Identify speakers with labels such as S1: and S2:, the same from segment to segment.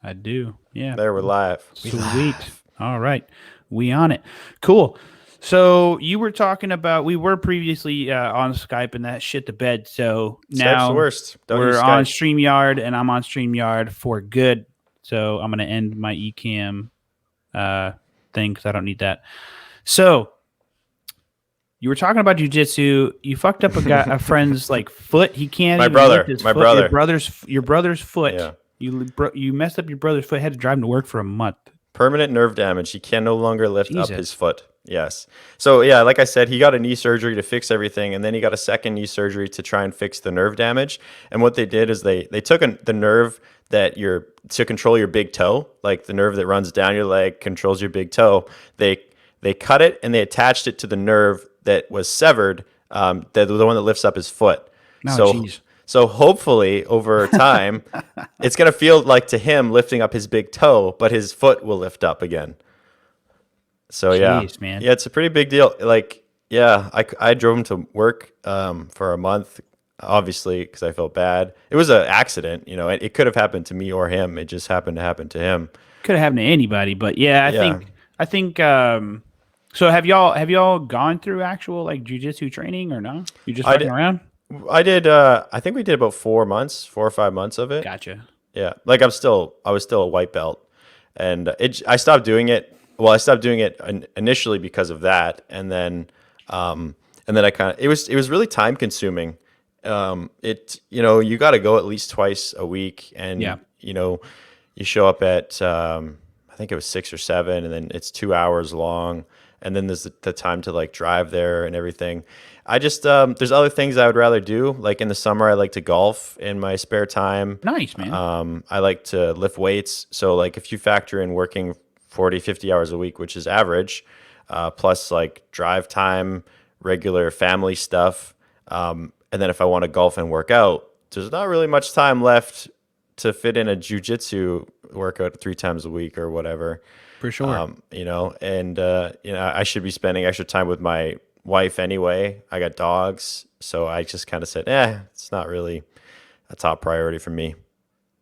S1: I do. Yeah.
S2: There, we're live.
S1: Sweet. All right. We on it. Cool. So you were talking about we were previously on Skype and that shit the bed. So
S2: Skype's the
S1: now
S2: worst. Don't use
S1: we're on
S2: Skype.
S1: StreamYard and I'm on StreamYard for good. So I'm gonna end my Ecamm thing because I don't need that. So you were talking about jujitsu. You fucked up a friend's like foot. He can't
S2: My
S1: even
S2: brother.
S1: lift his
S2: My
S1: foot.
S2: brother.
S1: Your brother's foot.
S2: Yeah.
S1: You messed up your brother's foot. Had to drive him to work for a month.
S2: Permanent nerve damage. He can no longer lift up
S1: Jesus.
S2: his foot. Yes. So yeah, like I said, he got a knee surgery to fix everything, and then he got a second knee surgery to try and fix the nerve damage. And what they did is they took the nerve that to control your big toe, like the nerve that runs down your leg controls your big toe. They cut it and they attached it to the nerve that was severed, the one that lifts up his foot.
S1: Oh,
S2: So hopefully over time, it's going to feel like to him lifting up his big toe, but his foot will lift up again. So
S1: Jeez, man.
S2: yeah, it's a pretty big deal. Like, yeah, I drove him to work for a month, obviously, because I felt bad. It was an accident, you know. It could have happened to me or him. It just happened to happen to him.
S1: Could have happened to anybody, but yeah, I think. So have y'all gone through actual like jujitsu training or no? You just fucking around?
S2: I did. I think we did about 4 or 5 months of it.
S1: Gotcha.
S2: Yeah, like I was still a white belt, and I stopped doing it. Well, I stopped doing it initially because of that, and then I kind of it was really time consuming. You got to go at least twice a week, and you show up at I think it was 6 or 7, and then it's 2 hours long, and then there's the time to like drive there and everything. I just there's other things I would rather do. Like in the summer, I like to golf in my spare time.
S1: Nice, man.
S2: I like to lift weights. So like if you factor in working 40, 50 hours a week, which is average, plus like drive time, regular family stuff, and then if I want to golf and work out, there's not really much time left to fit in a jujitsu workout 3 times a week or whatever.
S1: For sure.
S2: I should be spending extra time with my wife anyway. I got dogs, so I just kind of said, it's not really a top priority for me.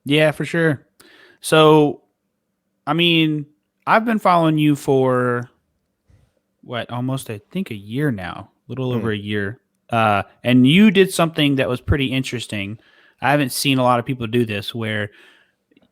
S1: Yeah, for sure. So, I mean, I've been following you for almost I think a year now, a little over a year. And you did something that was pretty interesting. I haven't seen a lot of people do this where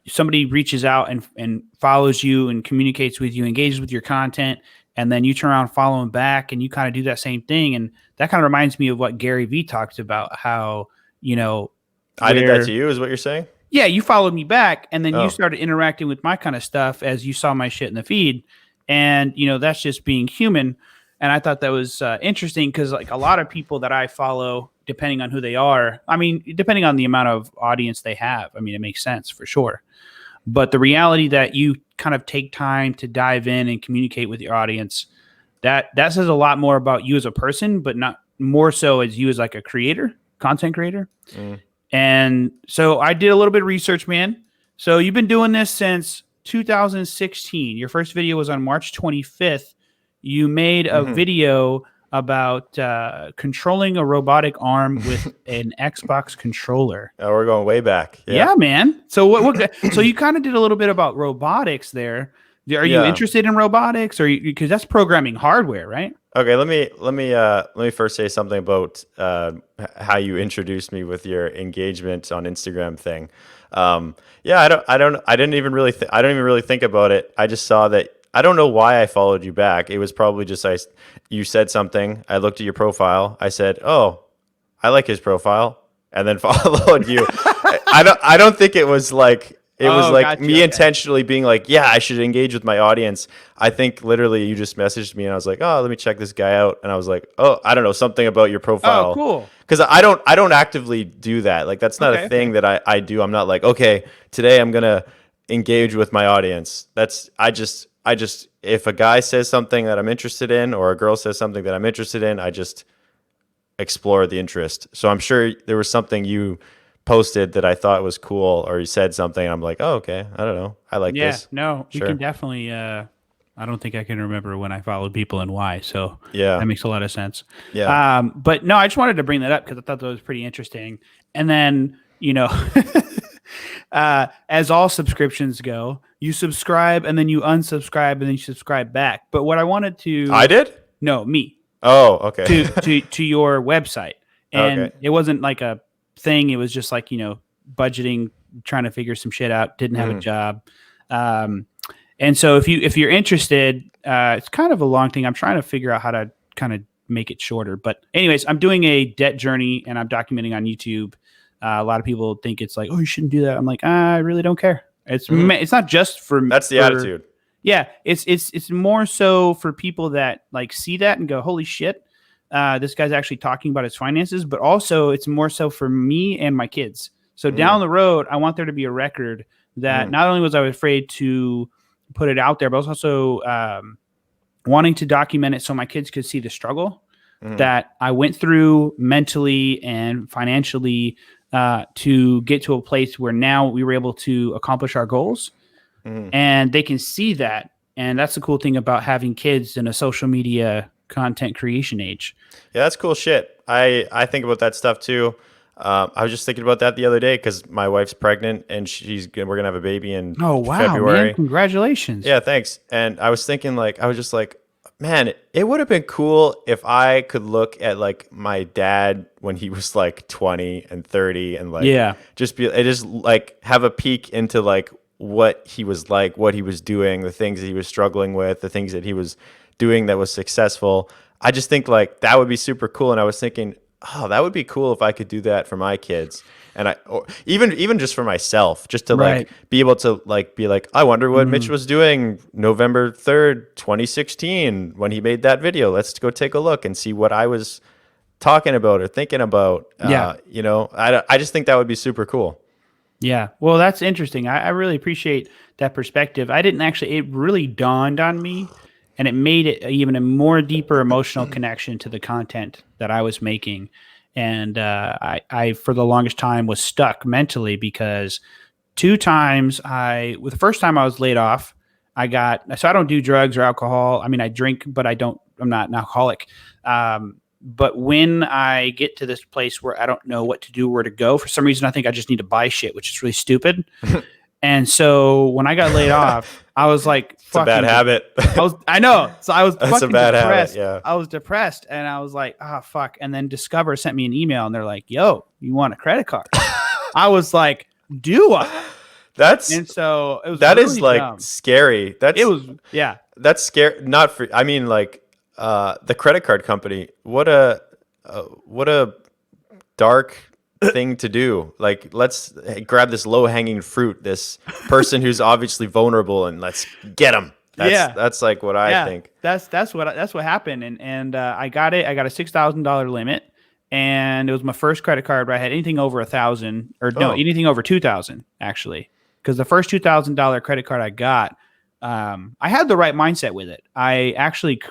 S1: somebody reaches out and follows you and communicates with you, engages with your content, and then you turn around and follow them back and you kind of do that same thing. And that kind of reminds me of what Gary Vee talks about, how,
S2: I did that to you is what you're saying?
S1: Yeah, you followed me back and then you started interacting with my kind of stuff as you saw my shit in the feed. And, that's just being human. And I thought that was interesting because like a lot of people that I follow, depending on who they are, I mean, depending on the amount of audience they have, I mean, it makes sense for sure. But the reality that you kind of take time to dive in and communicate with your audience, that says a lot more about you as a person, but not more so as you as like a creator, content creator. And so I did a little bit of research, man. So you've been doing this since 2016. Your first video was on March 25th. You made a video about controlling a robotic arm with an Xbox controller.
S2: Oh, we're going way back.
S1: Yeah man. So so you kind of did a little bit about robotics there. Are you interested in robotics, or because that's programming hardware, right?
S2: Okay, let me first say something about how you introduced me with your engagement on Instagram thing. I don't even really think about it. I just saw that. I don't know why I followed you back. It was probably just you said something. I looked at your profile. I said, "Oh, I like his profile," and then followed you. I don't think it was like me intentionally being like, "Yeah, I should engage with my audience." I think literally you just messaged me and I was like, "Oh, let me check this guy out," and I was like, "Oh, I don't know, something about your profile."
S1: Oh, cool.
S2: Because I don't actively do that. Like that's not a thing that I do. I'm not like, okay, today I'm gonna engage with my audience. I just, if a guy says something that I'm interested in or a girl says something that I'm interested in, I just explore the interest. So I'm sure there was something you posted that I thought was cool, or you said something. I'm like, oh, okay. I don't know. I like this.
S1: Yeah, no, sure. We can definitely, I don't think I can remember when I followed people and why. So that makes a lot of sense.
S2: Yeah.
S1: But no, I just wanted to bring that up because I thought that was pretty interesting. And then, as all subscriptions go, you subscribe and then you unsubscribe and then you subscribe back. But what I wanted to,
S2: I did?
S1: no, me,
S2: Oh, okay.
S1: to your website, and
S2: Okay.
S1: it wasn't like a thing. It was just like, budgeting, trying to figure some shit out. Didn't have a job, and so if you're interested, it's kind of a long thing. I'm trying to figure out how to kind of make it shorter. But anyways, I'm doing a debt journey and I'm documenting on YouTube. A lot of people think it's like, oh, you shouldn't do that. I'm like, I really don't care. It's not just for
S2: that's the attitude.
S1: Yeah, it's more so for people that like see that and go, holy shit, this guy's actually talking about his finances. But also, it's more so for me and my kids. So down the road, I want there to be a record that not only was I afraid to put it out there, but I was also wanting to document it so my kids could see the struggle that I went through mentally and financially to get to a place where now we were able to accomplish our goals, and they can see that. And that's the cool thing about having kids in a social media content creation age.
S2: Yeah, that's cool shit. I think about that stuff too. I was just thinking about that the other day because my wife's pregnant and we're gonna have a baby in February.
S1: Man, congratulations.
S2: Yeah, thanks. And I was thinking, like, I was just like, man, it would have been cool if I could look at like my dad when he was like 20 and 30 and like just like have a peek into like what he was like, what he was doing, the things that he was struggling with, the things that he was doing that was successful. I just think like that would be super cool. And I was thinking, oh, that would be cool if I could do that for my kids. And or even just for myself, just to like be able to like be like, I wonder what Mitch was doing November 3rd, 2016 when he made that video. Let's go take a look and see what I was talking about or thinking about. I just think that would be super cool.
S1: Yeah. Well, that's interesting. I really appreciate that perspective. It really dawned on me, and it made it even a more deeper emotional connection to the content that I was making. And I for the longest time was stuck mentally because 2 times the first time I was laid off, I don't do drugs or alcohol. I mean, I drink, but I'm not an alcoholic. But when I get to this place where I don't know what to do, where to go, for some reason, I think I just need to buy shit, which is really stupid. And so when I got laid off, I was like,
S2: it's a bad habit.
S1: I know. So I was
S2: That's a bad depressed. Habit, yeah.
S1: I was depressed and I was like, fuck. And then Discover sent me an email and they're like, yo, you want a credit card? I was like, do I? And so it was really
S2: like
S1: dumb.
S2: Scary. That's scary. Not for, I mean, like, the credit card company, what a dark thing to do. Like, let's grab this low-hanging fruit, this person who's obviously vulnerable, and let's get them. That's like what I think.
S1: That's what happened. And I got it. I got a $6,000 limit, and it was my first credit card where I had anything over $1,000 anything over $2,000 actually, because the first $2,000 credit card I got. I had the right mindset with it. I actually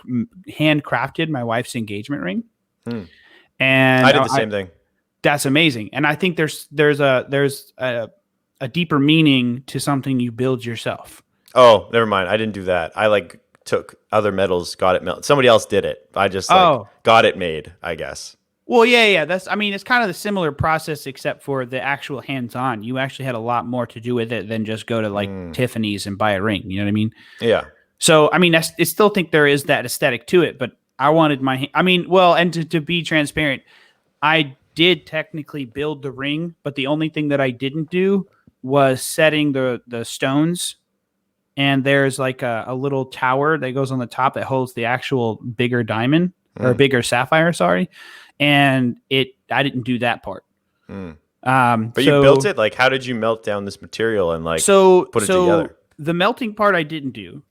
S1: handcrafted my wife's engagement ring, and
S2: I did the same thing.
S1: That's amazing. And I think there's a deeper meaning to something you build yourself.
S2: Oh, never mind. I didn't do that. I like took other metals, got it melted. Somebody else did it. I just got it made, I guess.
S1: Well, yeah. It's kind of the similar process, except for the actual hands-on. You actually had a lot more to do with it than just go to like Tiffany's and buy a ring. You know what I mean?
S2: Yeah.
S1: So, I mean, I still think there is that aesthetic to it, but I wanted and to be transparent, I did technically build the ring, but the only thing that I didn't do was setting the stones. And there's like a little tower that goes on the top that holds the actual bigger diamond or bigger sapphire. Sorry. And I didn't do that part.
S2: But you built it. Like, how did you melt down this material and like put it together?
S1: The melting part I didn't do.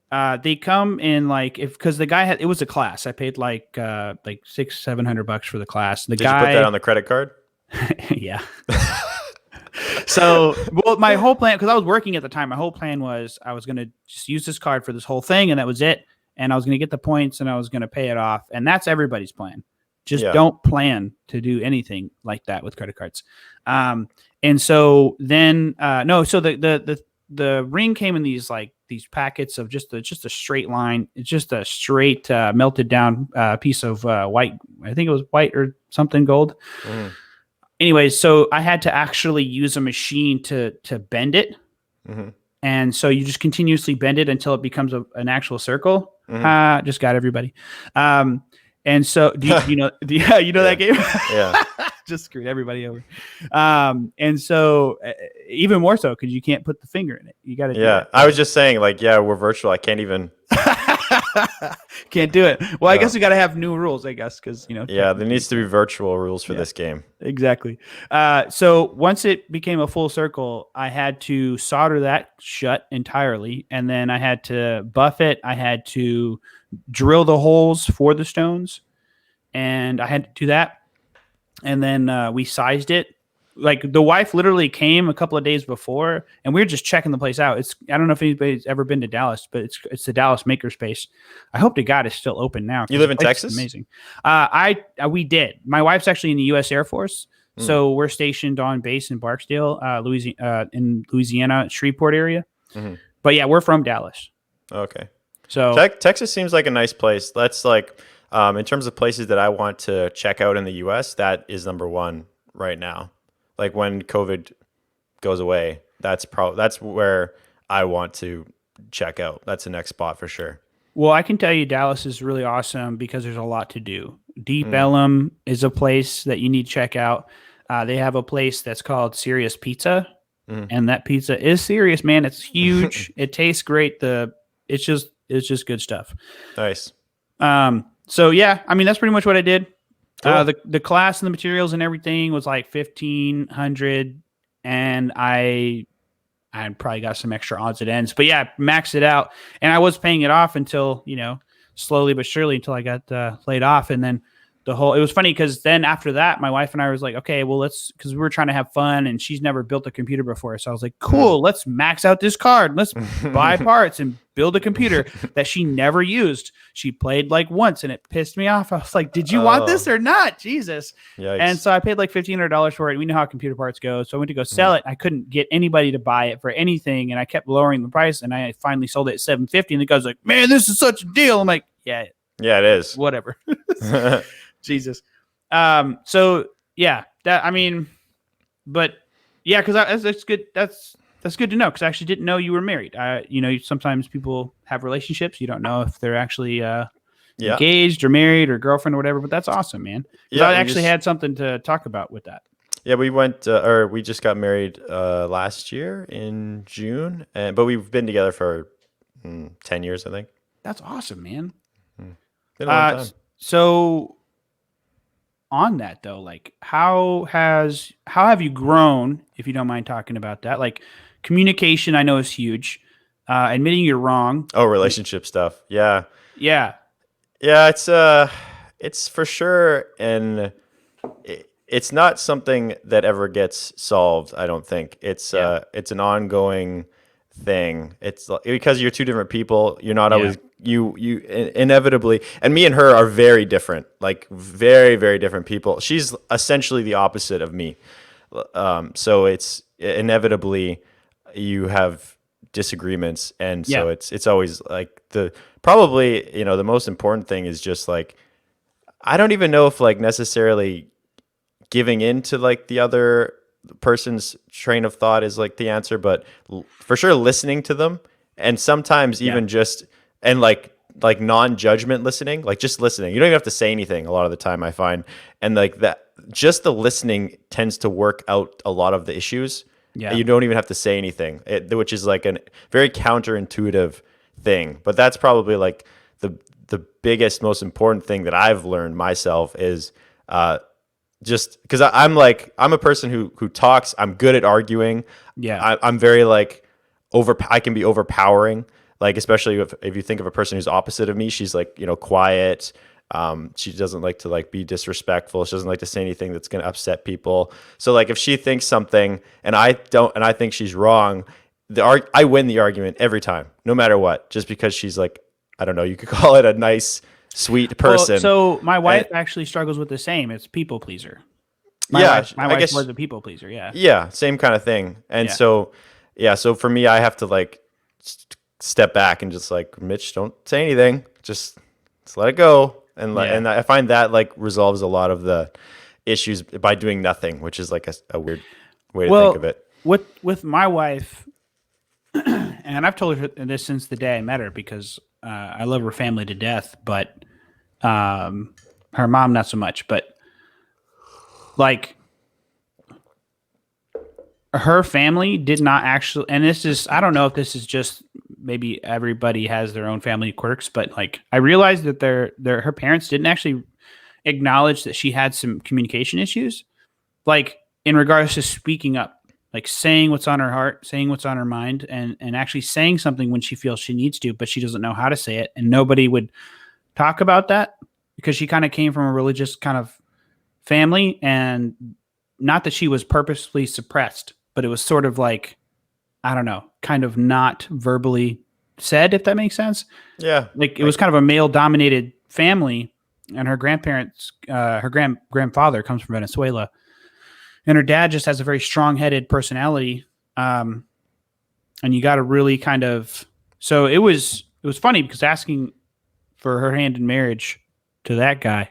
S1: They come in like because the guy it was a class. I paid like $600-700 for the class.
S2: Did you put that on the credit card?
S1: Yeah. So, well, my whole plan, because I was working at the time, my whole plan was I was going to just use this card for this whole thing, and that was it. And I was going to get the points, and I was going to pay it off. And that's everybody's plan. Just don't plan to do anything like that with credit cards. And so then, so the ring came in these packets of just a straight line. It's just a straight melted down piece of white. I think it was white or something gold. anyways, so I had to actually use a machine to bend it.
S2: Mm-hmm.
S1: And so you just continuously bend it until it becomes an actual circle.
S2: Mm-hmm.
S1: Just got everybody. And so do you know you know
S2: Yeah.
S1: that game?
S2: Yeah.
S1: Just screwed everybody over. And so even more so because you can't put the finger in it. You got to do
S2: Yeah.
S1: that.
S2: I was just saying, like, yeah, we're virtual. I can't even.
S1: Can't do it. Well, I
S2: No.
S1: guess we got to have new rules, I guess, because
S2: Yeah, there
S1: technically
S2: needs to be virtual rules for this game.
S1: exactly. So once it became a full circle, I had to solder that shut entirely, and then I had to buff it. I had to drill the holes for the stones, and I had to do that. And then we sized it. Like the wife literally came a couple of days before, and we were just checking the place out. I don't know if anybody's ever been to Dallas, but it's the Dallas Makerspace. I hope to God it's still open now.
S2: You live in
S1: the place is
S2: Texas?
S1: amazing. We did. My wife's actually in the U.S. Air Force, so we're stationed on base in Barksdale, Louisiana, Shreveport area.
S2: Mm-hmm.
S1: But yeah, we're from Dallas.
S2: Okay.
S1: So
S2: Texas seems like a nice place. That's like, in terms of places that I want to check out in the U.S., that is number one right now. Like when COVID goes away, that's where I want to check out. That's the next spot for sure.
S1: well, I can tell you Dallas is really awesome because there's a lot to do. Deep Ellum is a place that you need to check out. They have a place that's called Serious Pizza, and that pizza is serious, man. It's huge. It tastes great. It's just good stuff.
S2: Nice.
S1: So yeah, I mean that's pretty much what I did.
S2: Cool.
S1: The class and the materials and everything was like 1,500, and I probably got some extra odds and ends, but yeah, maxed it out, and I was paying it off until slowly but surely until I got laid off, and then it was funny because then after that, my wife and I was like, okay, well because we were trying to have fun, and she's never built a computer before, so I was like, cool, let's max out this card, let's buy parts and build a computer that she never used. She played like once, and it pissed me off. I was like, did you want this or not? Jesus.
S2: Yikes.
S1: And so I paid like $1,500 for it. We know how computer parts go, so I went to go sell it. I couldn't get anybody to buy it for anything, and I kept lowering the price, and I finally sold it at $750, and the guy's like, man, this is such a deal. I'm like, yeah,
S2: it is.
S1: whatever. Jesus. So yeah, but yeah, because that's good. That's good to know, because I actually didn't know you were married. Sometimes people have relationships. You don't know if they're actually engaged or married or girlfriend or whatever, but that's awesome, man. Yeah, I actually had something to talk about with that.
S2: Yeah, we just got married last year in June, but we've been together for 10 years, I think.
S1: That's awesome, man.
S2: Been a long time.
S1: So on that though, like how have you grown, if you don't mind talking about that? Like communication I know is huge. Admitting you're wrong.
S2: Oh, relationship stuff. Yeah.
S1: Yeah.
S2: Yeah, it's for sure, and it's not something that ever gets solved, I don't think. It's an ongoing thing. It's because you're two different people, you're not always you inevitably, and me and her are very different, like very, very different people. She's essentially the opposite of me. So it's inevitably you have disagreements, and so it's always like the most important thing is just like, I don't even know if like necessarily giving in to like the other person's train of thought is like the answer, but for sure listening to them, and sometimes even just and like non-judgment listening, like just listening. You don't even have to say anything a lot of the time, I find, and like that, just the listening tends to work out a lot of the issues. Yeah, you don't even have to say anything, which is like a very counterintuitive thing, but that's probably like the biggest, most important thing that I've learned myself is just because I'm a person who talks. I'm good at arguing. Yeah, I'm very like I can be overpowering. Like, especially if you think of a person who's opposite of me, she's like, quiet. She doesn't like to like be disrespectful. She doesn't like to say anything that's going to upset people. So like if she thinks something and I don't, and I think she's wrong, I win the argument every time, no matter what, just because she's like, I don't know, you could call it a nice, sweet person.
S1: Well, so my wife actually struggles with the same. It's people pleaser. My wife was a people pleaser. Yeah.
S2: Yeah. Same kind of thing. And so for me, I have to like step back and just like, Mitch, don't say anything. Just let it go. And I find that like resolves a lot of the issues by doing nothing, which is like a weird way to think of it.
S1: With my wife, and I've told her this since the day I met her because I love her family to death, but her mom not so much. But like her family did not actually, and this is, I don't know if this is just maybe everybody has their own family quirks, but like I realized that her parents didn't actually acknowledge that she had some communication issues, like in regards to speaking up, like saying what's on her heart, saying what's on her mind, and actually saying something when she feels she needs to, but she doesn't know how to say it. And nobody would talk about that because she kind of came from a religious kind of family, and not that she was purposely suppressed, but it was sort of like, I don't know, kind of not verbally said, if that makes sense.
S2: Yeah.
S1: Like it was kind of a male dominated family, and her grandparents, her grandfather comes from Venezuela, and her dad just has a very strong headed personality. And you got to really kind of, so it was funny because asking for her hand in marriage to that guy,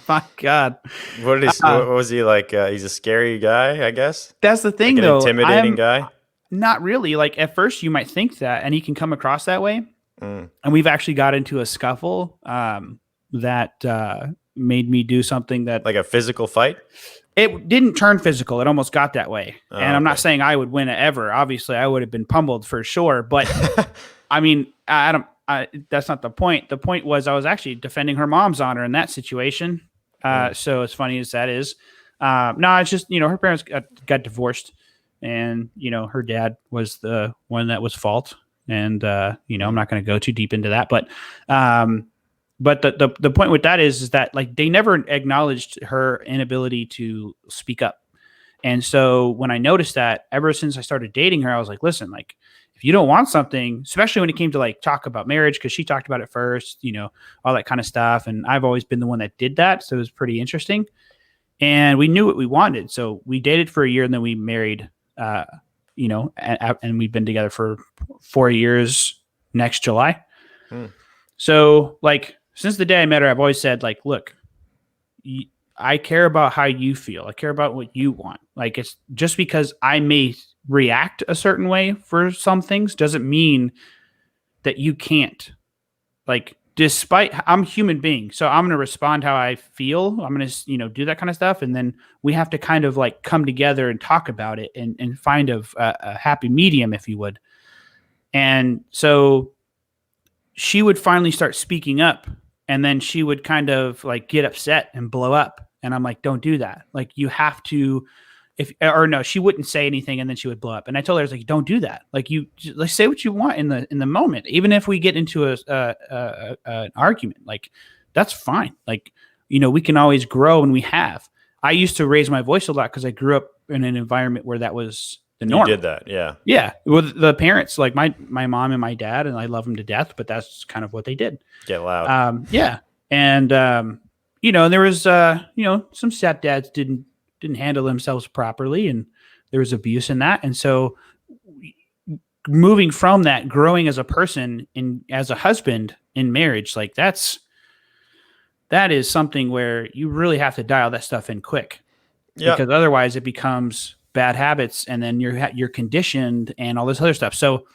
S1: my God.
S2: What was he like? He's a scary guy, I guess.
S1: That's the thing,
S2: like an
S1: though.
S2: Intimidating guy.
S1: Not really. Like at first, you might think that, and he can come across that way. And we've actually got into a scuffle that made me do something that,
S2: like a physical fight.
S1: It didn't turn physical. It almost got that way. And I'm not saying I would win it ever. Obviously, I would have been pummeled for sure. But I mean, that's not the point. The point was I was actually defending her mom's honor in that situation. So as funny as that is, no, it's just, her parents got divorced, and, her dad was the one that was fault. And, I'm not going to go too deep into that, but the point with that is that like they never acknowledged her inability to speak up. And so when I noticed that, ever since I started dating her, I was like, listen, like if you don't want something, especially when it came to like talk about marriage, because she talked about it first, all that kind of stuff. And I've always been the one that did that. So it was pretty interesting. And we knew what we wanted. So we dated for a year, and then we married, and we've been together for 4 years next July. So like, since the day I met her, I've always said, like, look, I care about how you feel. I care about what you want. Like, it's just because I may react a certain way for some things doesn't mean that you can't. Like, despite I'm a human being, so I'm going to respond how I feel. I'm going to, do that kind of stuff. And then we have to kind of like come together and talk about it and find a happy medium, if you would. And so she would finally start speaking up, and then she would kind of like get upset and blow up. And I'm like, don't do that. Like, you have to, no, she wouldn't say anything, and then she would blow up. And I told her, I was like, don't do that. Like, let's say what you want in the moment. Even if we get into an argument, like that's fine. Like, we can always grow, and we have. I used to raise my voice a lot because I grew up in an environment where that was the norm.
S2: You did that, yeah.
S1: Yeah. Well, the parents, like my mom and my dad, and I love them to death, but that's kind of what they did.
S2: Get loud.
S1: Yeah. And, and there was, some stepdads didn't handle themselves properly, and there was abuse in that. And so moving from that, growing as a person and as a husband in marriage, like that is something where you really have to dial that stuff in quick. Yep. Because otherwise it becomes bad habits, and then you're conditioned and all this other stuff. So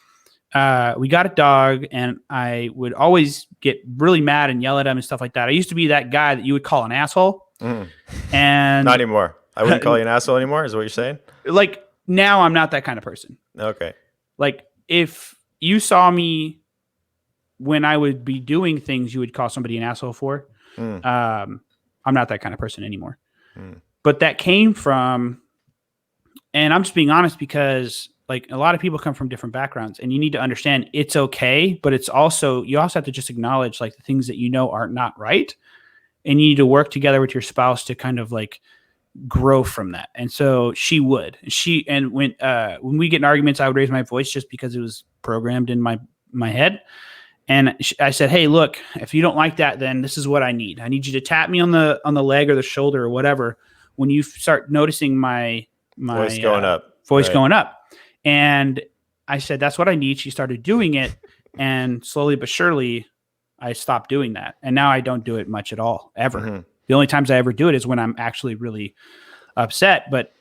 S1: we got a dog, and I would always get really mad and yell at him and stuff like that. I used to be that guy that you would call an asshole. And
S2: not anymore. I wouldn't call you an asshole anymore, is what you're saying? Like,
S1: now I'm not that kind of person.
S2: Okay.
S1: Like, if you saw me when I would be doing things you would call somebody an asshole for, I'm not that kind of person anymore. But that came from, and I'm just being honest, because like a lot of people come from different backgrounds, and you need to understand it's okay, but you also have to just acknowledge like the things that are not right, and you need to work together with your spouse to kind of like grow from that. And so she would. And when we get in arguments, I would raise my voice just because it was programmed in my head. And I said, hey, look, if you don't like that, then this is what I need. I need you to tap me on the leg or the shoulder or whatever when you start noticing my
S2: voice going up.
S1: Going up. And I said, that's what I need. She started doing it, and slowly but surely I stopped doing that. And now I don't do it much at all, ever. The only times I ever do it is when I'm actually really upset. But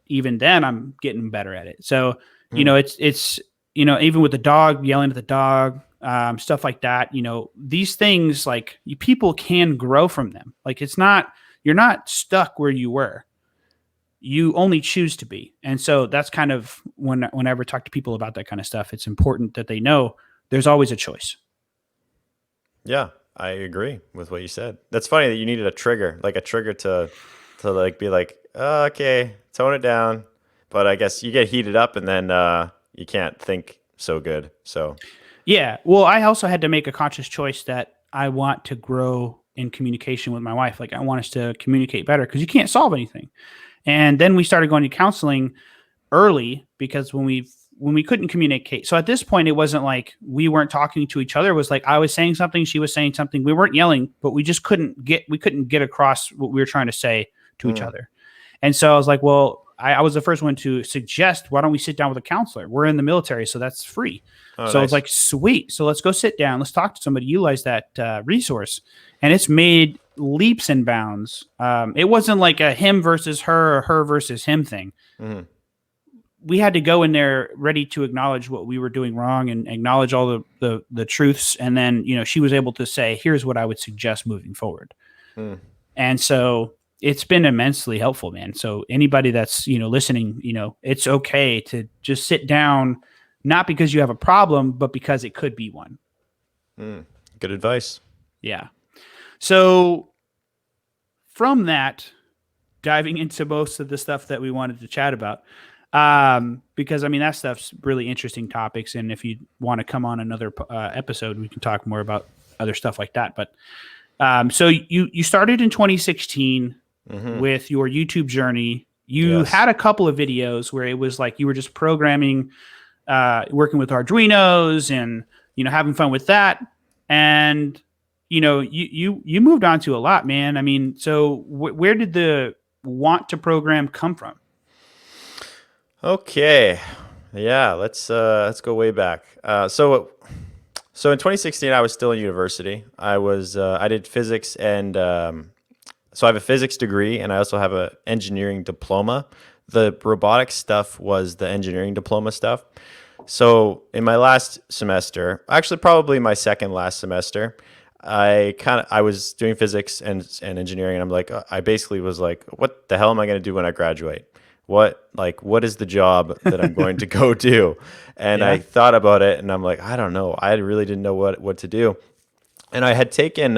S1: even then, I'm getting better at it. So, it's even with the dog, yelling at the dog, stuff like that. These things, like, people can grow from them. Like, you're not stuck where you were. You only choose to be. And so that's kind of whenever I talk to people about that kind of stuff, it's important that they know there's always a choice.
S2: Yeah, I agree with what you said. That's funny that you needed a trigger, like a trigger to like be like, oh, okay, tone it down. But I guess you get heated up and then you can't think so good. So
S1: Yeah. Well, I also had to make a conscious choice that I want to grow in communication with my wife. Like, I want us to communicate better because you can't solve anything. And then we started going to counseling early because when we couldn't communicate. So at this point, it wasn't like we weren't talking to each other. It was like I was saying something, she was saying something. We weren't yelling, but we just couldn't get across what we were trying to say to each other. And so I was like, well, I was the first one to suggest, why don't we sit down with a counselor? We're in the military, so that's free. So
S2: nice.
S1: I was like, sweet. So let's go sit down. Let's talk to somebody, utilize that resource. And it's made leaps and bounds. It wasn't like a him versus her or her versus him thing.
S2: Mm-hmm.
S1: We had to go in there ready to acknowledge what we were doing wrong and acknowledge all the truths. And then, she was able to say, here's what I would suggest moving forward. And so it's been immensely helpful, man. So anybody that's, listening, it's okay to just sit down, not because you have a problem, but because it could be one.
S2: Good advice.
S1: Yeah. So from that, diving into most of the stuff that we wanted to chat about, because that stuff's really interesting topics. And if you want to come on another episode, we can talk more about other stuff like that. But so you started in 2016 with your YouTube journey. You had a couple of videos where it was like you were just programming, working with Arduinos and, having fun with that. And, you moved on to a lot, man. So where did the want to program come from?
S2: Okay. Yeah, let's go way back. So in 2016, I was still in university. I did physics and so I have a physics degree and I also have an engineering diploma. The robotics stuff was the engineering diploma stuff. So in my last semester, actually probably my second last semester, I was doing physics and engineering, and I'm like, I basically was like, what the hell am I going to do when I graduate? What is the job that I'm going to go do? And I thought about it and I'm like, I don't know. I really didn't know what to do. And I had taken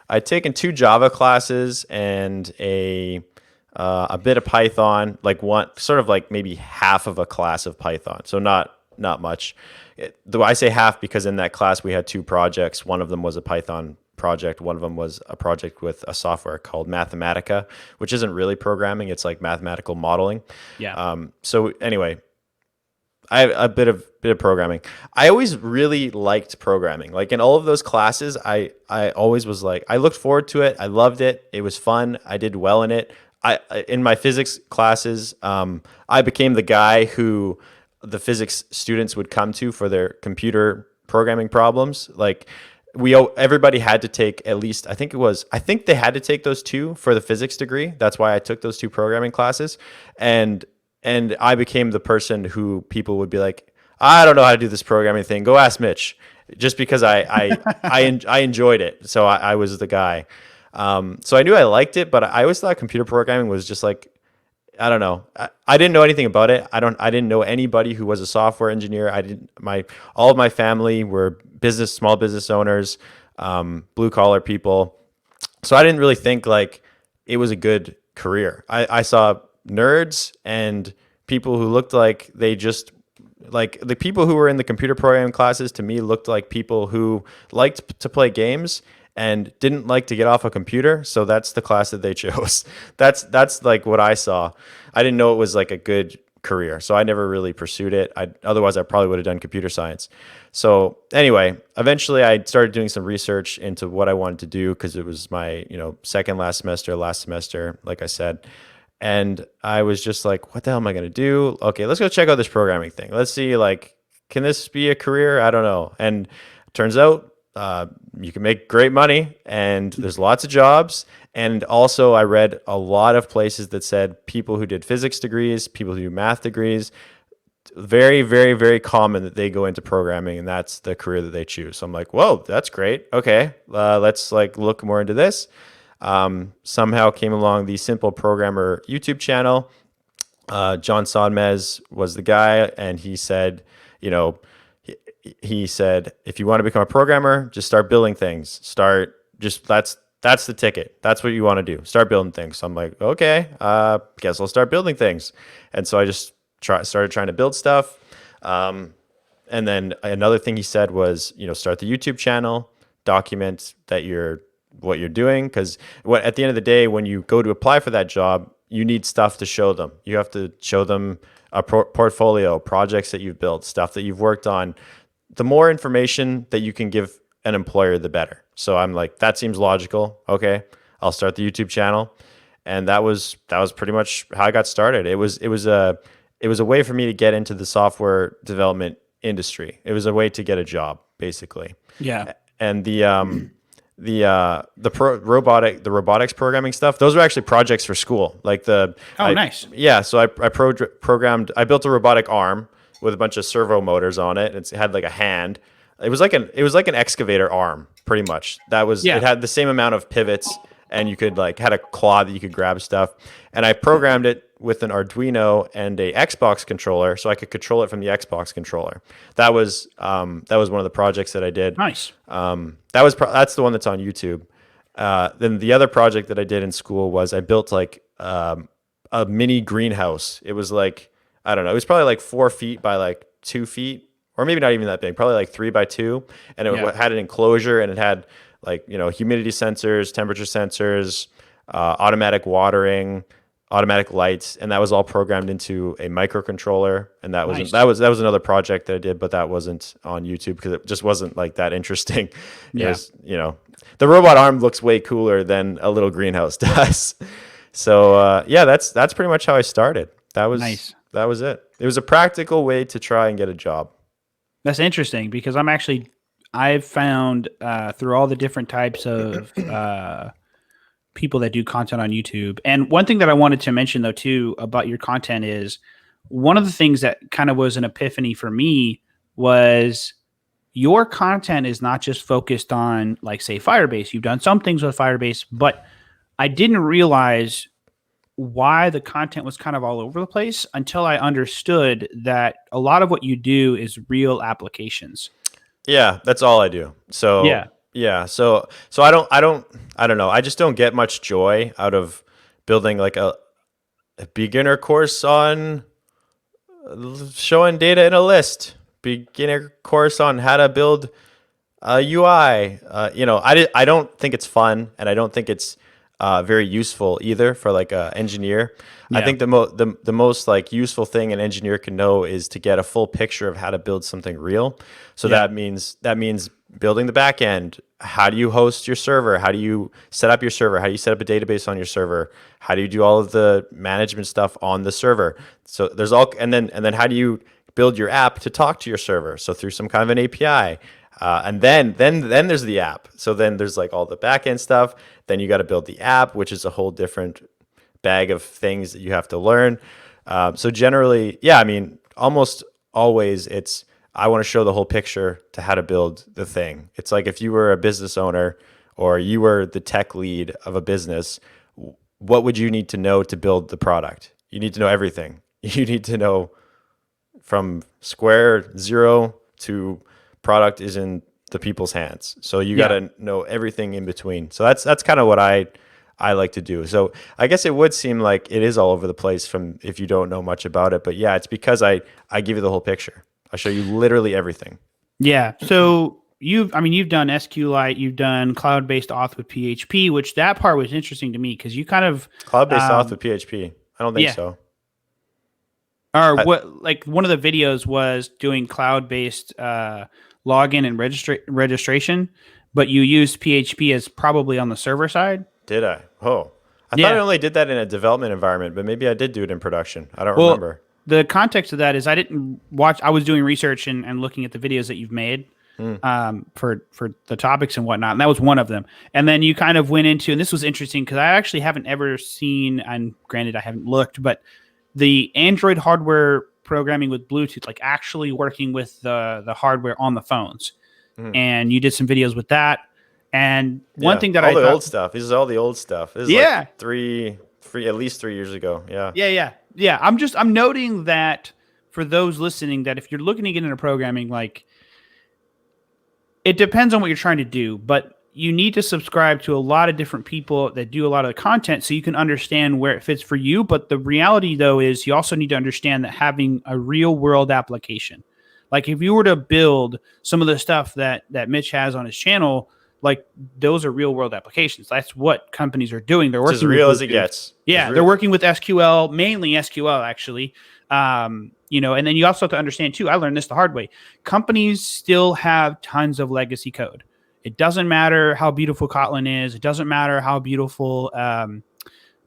S2: I'd taken 2 Java classes and a bit of Python, like one sort of like maybe half of a class of Python. So not much. Though I say half because in that class we had 2 projects. One of them was a Python project. One of them was a project with a software called Mathematica, which isn't really programming. It's like mathematical modeling.
S1: Yeah.
S2: So anyway, I have a bit of programming. I always really liked programming. Like in all of those classes, I always was like, I looked forward to it. I loved it. It was fun. I did well in it. In my physics classes, I became the guy who the physics students would come to for their computer programming problems. Like everybody had to take at least, I think they had to take those 2 for the physics degree. That's why I took those 2 programming classes. And I became the person who people would be like, I don't know how to do this programming thing. Go ask Mitch. Just because I enjoyed it. So I was the guy. So I knew I liked it, but I always thought computer programming was just like, I don't know. I didn't know anything about it. I didn't know anybody who was a software engineer. All of my family were small business owners, blue collar people. So I didn't really think like it was a good career. I saw nerds and people who looked like they just like the people who were in the computer programming classes to me looked like people who liked to play games and didn't like to get off a computer. So that's the class that they chose. That's like what I saw. I didn't know it was like a good career. So I never really pursued it. Otherwise I probably would have done computer science. So anyway, eventually I started doing some research into what I wanted to do because it was my, second last semester, like I said. And I was just like, what the hell am I going to do? Okay, let's go check out this programming thing. Let's see, like, can this be a career? I don't know. And turns out you can make great money, and there's lots of jobs. And also, I read a lot of places that said people who did physics degrees, people who do math degrees, very, very, very common that they go into programming, and that's the career that they choose. So I'm like, whoa, that's great. Okay, let's like look more into this. Somehow came along the Simple Programmer YouTube channel. John Sonmez was the guy, and he said, you know, he said, if you want to become a programmer, just start building things. That's the ticket. That's what you want to do. Start building things. So I'm like, okay, guess I'll start building things. And so I just started trying to build stuff. And then another thing he said was, start the YouTube channel, document what you're doing. Because at the end of the day, when you go to apply for that job, you need stuff to show them. You have to show them a portfolio, projects that you've built, stuff that you've worked on. The more information that you can give an employer, the better. So I'm like, that seems logical. Okay, I'll start the YouTube channel. And that was pretty much how I got started. It was a way for me to get into the software development industry. It was a way to get a job, basically.
S1: Yeah.
S2: And the robotics programming stuff, those were actually projects for school.
S1: Nice.
S2: Yeah, so I built a robotic arm with a bunch of servo motors on it. It had like a hand. It was like an excavator arm, pretty much. It had the same amount of pivots, and you could had a claw that you could grab stuff. And I programmed it with an Arduino and a Xbox controller, so I could control it from the Xbox controller. That was one of the projects that I did.
S1: Nice.
S2: That's the one that's on YouTube. Then the other project that I did in school was I built a mini greenhouse. It was I don't know. It was probably 4 feet by 2 feet, or maybe not even that big. Probably 3 by 2, and it had an enclosure, and it had humidity sensors, temperature sensors, automatic watering, automatic lights, and that was all programmed into a microcontroller. And that was another project that I did, but that wasn't on YouTube because it just wasn't that interesting.
S1: Yeah.
S2: It was, the robot arm looks way cooler than a little greenhouse does. So that's pretty much how I started. That was nice. That was it. It was a practical way to try and get a job.
S1: That's interesting because I've found through all the different types of people that do content on YouTube. And one thing that I wanted to mention though too about your content is one of the things that kind of was an epiphany for me was your content is not just focused on say Firebase. You've done some things with Firebase, but I didn't realize why the content was kind of all over the place until I understood that a lot of what you do is real applications.
S2: Yeah, that's all I do. So yeah. So I don't know. I just don't get much joy out of building a beginner course on showing data in a list, beginner course on how to build a UI. I don't think it's fun, and I don't think it's very useful either for a engineer. Yeah. I think the most useful thing an engineer can know is to get a full picture of how to build something real. So that means building the back end. How do you host your server? How do you set up your server? How do you set up a database on your server? How do you do all of the management stuff on the server? So there's and then how do you build your app to talk to your server? So through some kind of an API. And then there's the app. So then there's all the back end stuff. Then you got to build the app, which is a whole different bag of things that you have to learn. So generally, almost always I want to show the whole picture to how to build the thing. It's like if you were a business owner or you were the tech lead of a business, what would you need to know to build the product? You need to know everything. You need to know from square zero to product is in the people's hands. So you got to know everything in between. So that's kind of what I like to do. So I guess it would seem like it is all over the place from if you don't know much about it. But yeah, it's because I give you the whole picture. I show you literally everything.
S1: Yeah. So you've done SQLite, you've done cloud-based auth with PHP, which that part was interesting to me because you kind of
S2: cloud-based auth with PHP. I don't think so.
S1: Or one of the videos was doing cloud-based login and registration, but you used PHP as probably on the server side.
S2: Did I? Oh, I thought I only did that in a development environment, but maybe I did do it in production. I don't remember.
S1: The context of that is I didn't watch. I was doing research and looking at the videos that you've made, for the topics and whatnot. And that was one of them. And then you kind of went into, and this was interesting because I actually haven't ever seen, and granted I haven't looked, but the Android hardware programming with Bluetooth, like actually working with the hardware on the phones. And you did some videos with that. And one thing that
S2: all the old stuff. This is all the old stuff. This is like at least 3 years ago.
S1: Yeah. I'm noting that for those listening, that if you're looking to get into programming, like, it depends on what you're trying to do, but you need to subscribe to a lot of different people that do a lot of the content so you can understand where it fits for you. But the reality, though, is you also need to understand that having a real world application, like if you were to build some of the stuff that Mitch has on his channel, like those are real world applications. That's what companies are doing. They're working
S2: as real as it gets.
S1: Yeah, they're working with SQL, mainly SQL, actually. And then you also have to understand too, I learned this the hard way. Companies still have tons of legacy code. It doesn't matter how beautiful Kotlin is. It doesn't matter how beautiful, I'm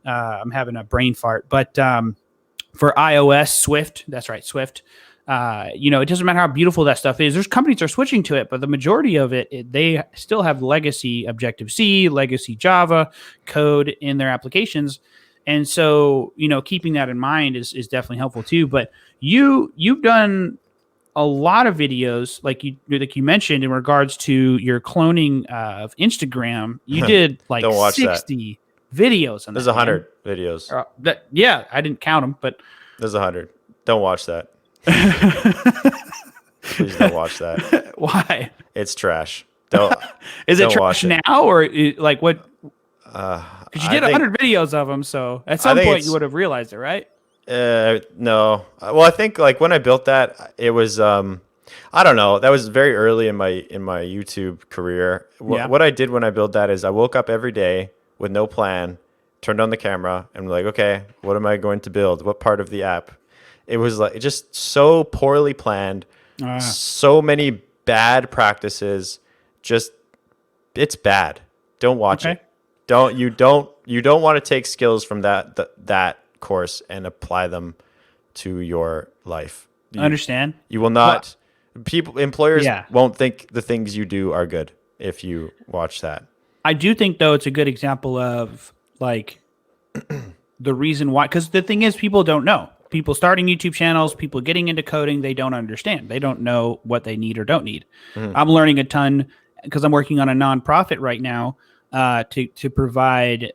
S1: having a brain fart, but for iOS, Swift, that's right, Swift. It doesn't matter how beautiful that stuff is. There's companies that are switching to it, but the majority of it, they still have legacy Objective-C, legacy Java code in their applications. And so, keeping that in mind is definitely helpful too. But you've done a lot of videos, like you mentioned, in regards to your cloning of Instagram. You did like 60 videos on that.
S2: There's 100 videos.
S1: I didn't count them, but
S2: there's 100. Don't watch that. Please don't watch that.
S1: Why?
S2: It's trash. Don't.
S1: Is it trash now, or like what? Because you did 100 videos of them, so at some point you would have realized it, right?
S2: No. Well, I think like when I built that, it was I don't know. That was very early in my YouTube career. What I did when I built that is I woke up every day with no plan, turned on the camera, and like, okay, what am I going to build? What part of the app? It was like just so poorly planned, so many bad practices. Just it's bad. Don't watch it. You don't want to take skills from that course and apply them to your life.
S1: I understand.
S2: You will not. Employers won't think the things you do are good if you watch that.
S1: I do think, though, it's a good example of like the reason why. Because the thing is, people don't know. People starting YouTube channels, people getting into coding, they don't understand. They don't know what they need or don't need. I'm learning a ton because I'm working on a nonprofit right now to provide,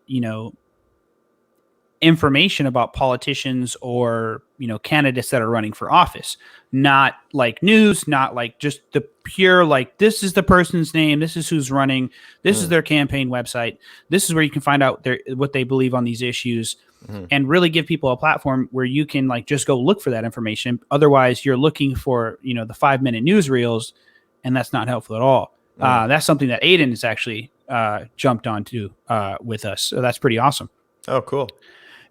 S1: information about politicians or, candidates that are running for office. Not like news, not like just the pure, like, this is the person's name, this is who's running, this is their campaign website, this is where you can find out what they believe on these issues. And really give people a platform where you can like just go look for that information. Otherwise, you're looking for, the 5-minute newsreels, and that's not helpful at all. That's something that Aiden has actually jumped onto with us. So that's pretty awesome.
S2: Oh, cool.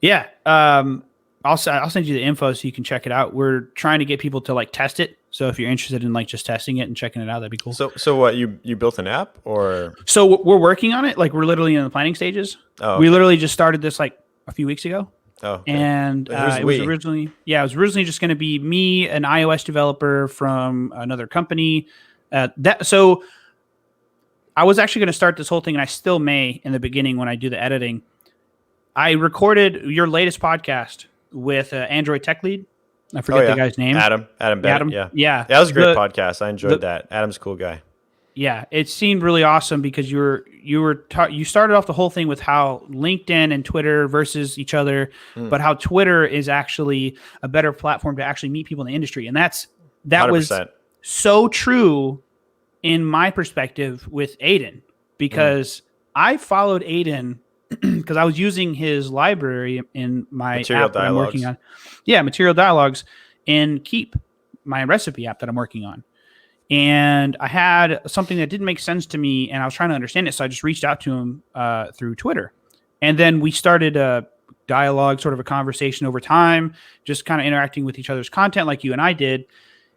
S1: Yeah. I'll send you the info so you can check it out. We're trying to get people to like test it. So if you're interested in like just testing it and checking it out, that'd be cool.
S2: So what, you built an app or?
S1: So we're working on it. Like we're literally in the planning stages.
S2: Oh, okay.
S1: We literally just started this like a few weeks ago.
S2: Oh, okay.
S1: And it was originally just going to be me, an iOS developer from another company. So I was actually going to start this whole thing, and I still may in the beginning when I do the editing. I recorded your latest podcast with Android Tech Lead. I forget the guy's name.
S2: Adam Bennett. Yeah. That was a great podcast. I enjoyed that. Adam's a cool guy.
S1: Yeah, it seemed really awesome because you started off the whole thing with how LinkedIn and Twitter versus each other, but how Twitter is actually a better platform to actually meet people in the industry, and that 100%. Was so true in my perspective with Aiden, because I followed Aiden because I was using his library in my
S2: Material
S1: app that I'm working on. Yeah, Material Dialogues in Keep, my recipe app that I'm working on. And I had something that didn't make sense to me, and I was trying to understand it, so I just reached out to him through Twitter. And then we started a dialogue, sort of a conversation over time, just kind of interacting with each other's content like you and I did.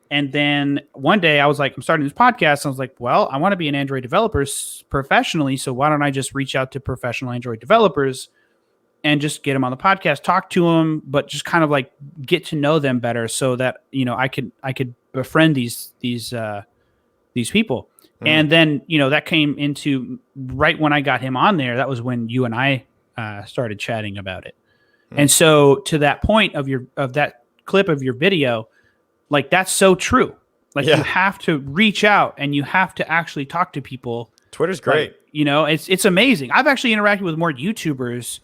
S1: And then one day I was like, I'm starting this podcast. And I was like, well, I want to be an Android developer professionally, so why don't I just reach out to professional Android developers and just get them on the podcast, talk to them, but just kind of like get to know them better so that, I could befriend these these people. And then, that came into right when I got him on there. That was when you and I started chatting about it. And so to that point of that clip of your video, like that's so true. Like you have to reach out and you have to actually talk to people.
S2: Twitter's great.
S1: Like, it's amazing. I've actually interacted with more YouTubers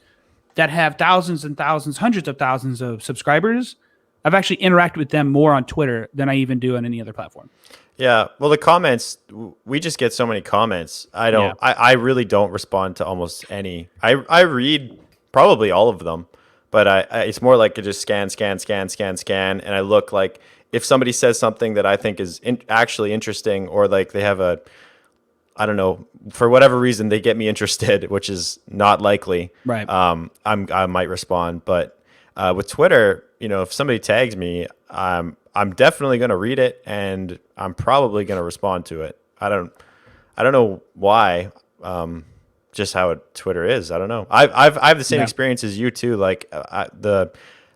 S1: that have thousands and thousands, hundreds of thousands of subscribers. I've actually interacted with them more on Twitter than I even do on any other platform.
S2: Yeah. Well, the comments, we just get so many comments. I really don't respond to almost any. I read probably all of them, but it's more like I just scan. And I look like if somebody says something that I think is actually interesting, or like they have I don't know, for whatever reason, they get me interested, which is not likely.
S1: Right.
S2: I might respond, but with Twitter, if somebody tags me, I'm definitely going to read it, and I'm probably going to respond to it. I don't know why. Just how Twitter is. I don't know. I have the same experience as you too. Like the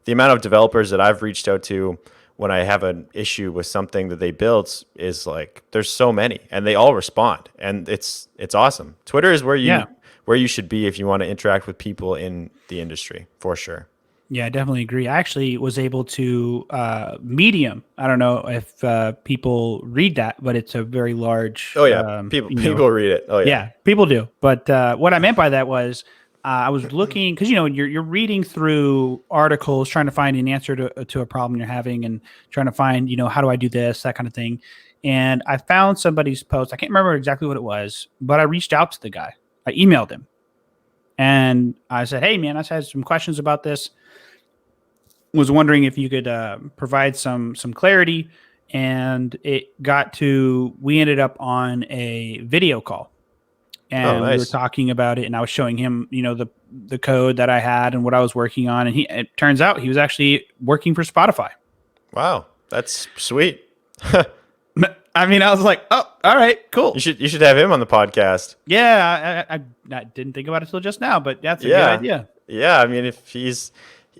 S2: amount of developers that I've reached out to when I have an issue with something that they built is like there's so many, and they all respond, and it's awesome. Twitter is where you should be if you want to interact with people in the industry, for sure.
S1: Yeah, I definitely agree. I actually was able to Medium. I don't know if people read that, but it's a very large.
S2: Oh yeah, people read it. Oh
S1: yeah, people do. But what I meant by that was I was looking because you're reading through articles trying to find an answer to a problem you're having and trying to find how do I do this, that kind of thing. And I found somebody's post. I can't remember exactly what it was, but I reached out to the guy. I emailed him, and I said, "Hey man, I had some questions about this. Was wondering if you could provide some clarity." And we ended up on a video call, and we were talking about it, and I was showing him the code that I had and what I was working on, and it turns out he was actually working for Spotify.
S2: Wow, that's sweet.
S1: I mean, I was like, oh, all right, cool.
S2: You should have him on the podcast.
S1: Yeah, I didn't think about it till just now, but that's a good idea.
S2: Yeah, I mean, if he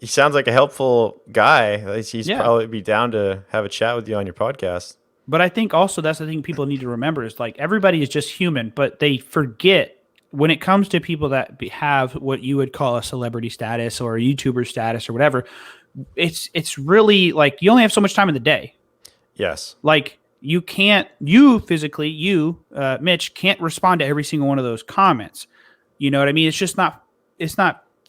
S2: sounds like a helpful guy. He's probably be down to have a chat with you on your podcast.
S1: But I think also that's the thing people need to remember is like everybody is just human, but they forget when it comes to people that have what you would call a celebrity status or a YouTuber status or whatever. It's really like you only have so much time in the day.
S2: Yes.
S1: Like Mitch can't respond to every single one of those comments. You know what I mean? It's not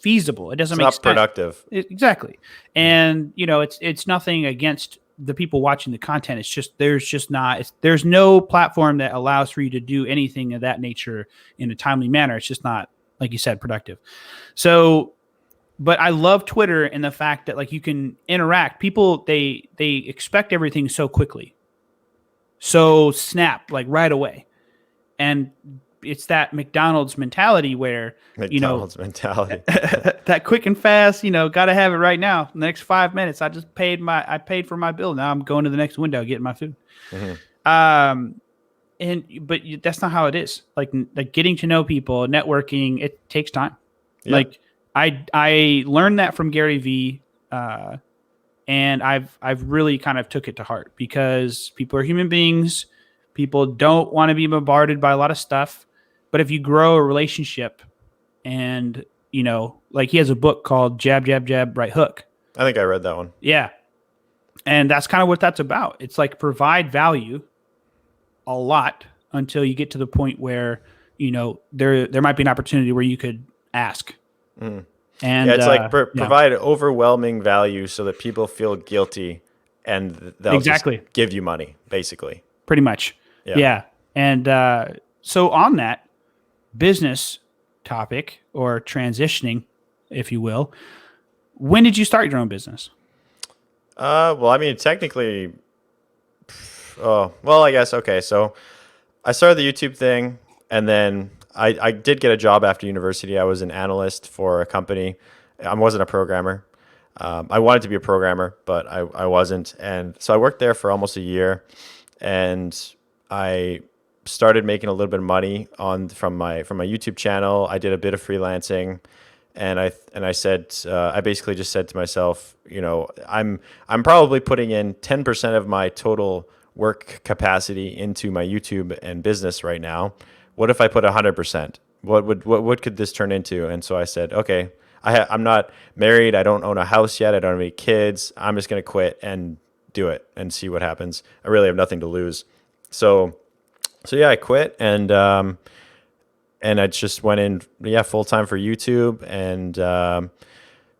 S1: feasible. It doesn't make sense.
S2: It's not productive.
S1: Exactly. And it's nothing against the people watching the content. It's just there's no platform that allows for you to do anything of that nature in a timely manner. It's just not, like you said, productive. So, but I love Twitter and the fact that like you can interact. People they expect everything so quickly. So snap, like right away. And it's that McDonald's mentality where that quick and fast, got to have it right now. The next 5 minutes, I paid for my bill. Now I'm going to the next window, getting my food. Mm-hmm. But that's not how it is. Like getting to know people, networking, it takes time. Yeah. Like I learned that from Gary Vee, and I've really kind of took it to heart because people are human beings. People don't want to be bombarded by a lot of stuff. But if you grow a relationship and, like he has a book called Jab, Jab, Jab, Right Hook.
S2: I think I read that one.
S1: Yeah. And that's kind of what that's about. It's like provide value a lot until you get to the point where, there might be an opportunity where you could ask. Mm. And
S2: it's like provide overwhelming value so that people feel guilty and they'll just give you money, basically.
S1: Pretty much. Yeah. And so on that business topic or transitioning, if you will, when did you start your own business?
S2: Well, I mean, technically, I guess. Okay. So I started the YouTube thing, and then I did get a job after university. I was an analyst for a company. I wasn't a programmer. I wanted to be a programmer, but I wasn't. And so I worked there for almost a year, and I started making a little bit of money from my YouTube channel. I did a bit of freelancing, and I said I basically just said to myself, I'm probably putting in 10% of my total work capacity into my YouTube and business right now. What if I put 100%? What could this turn into? And so I said, okay, I'm not married. I don't own a house yet. I don't have any kids. I'm just going to quit and do it and see what happens. I really have nothing to lose. So yeah, I quit and I just went in, full time for YouTube and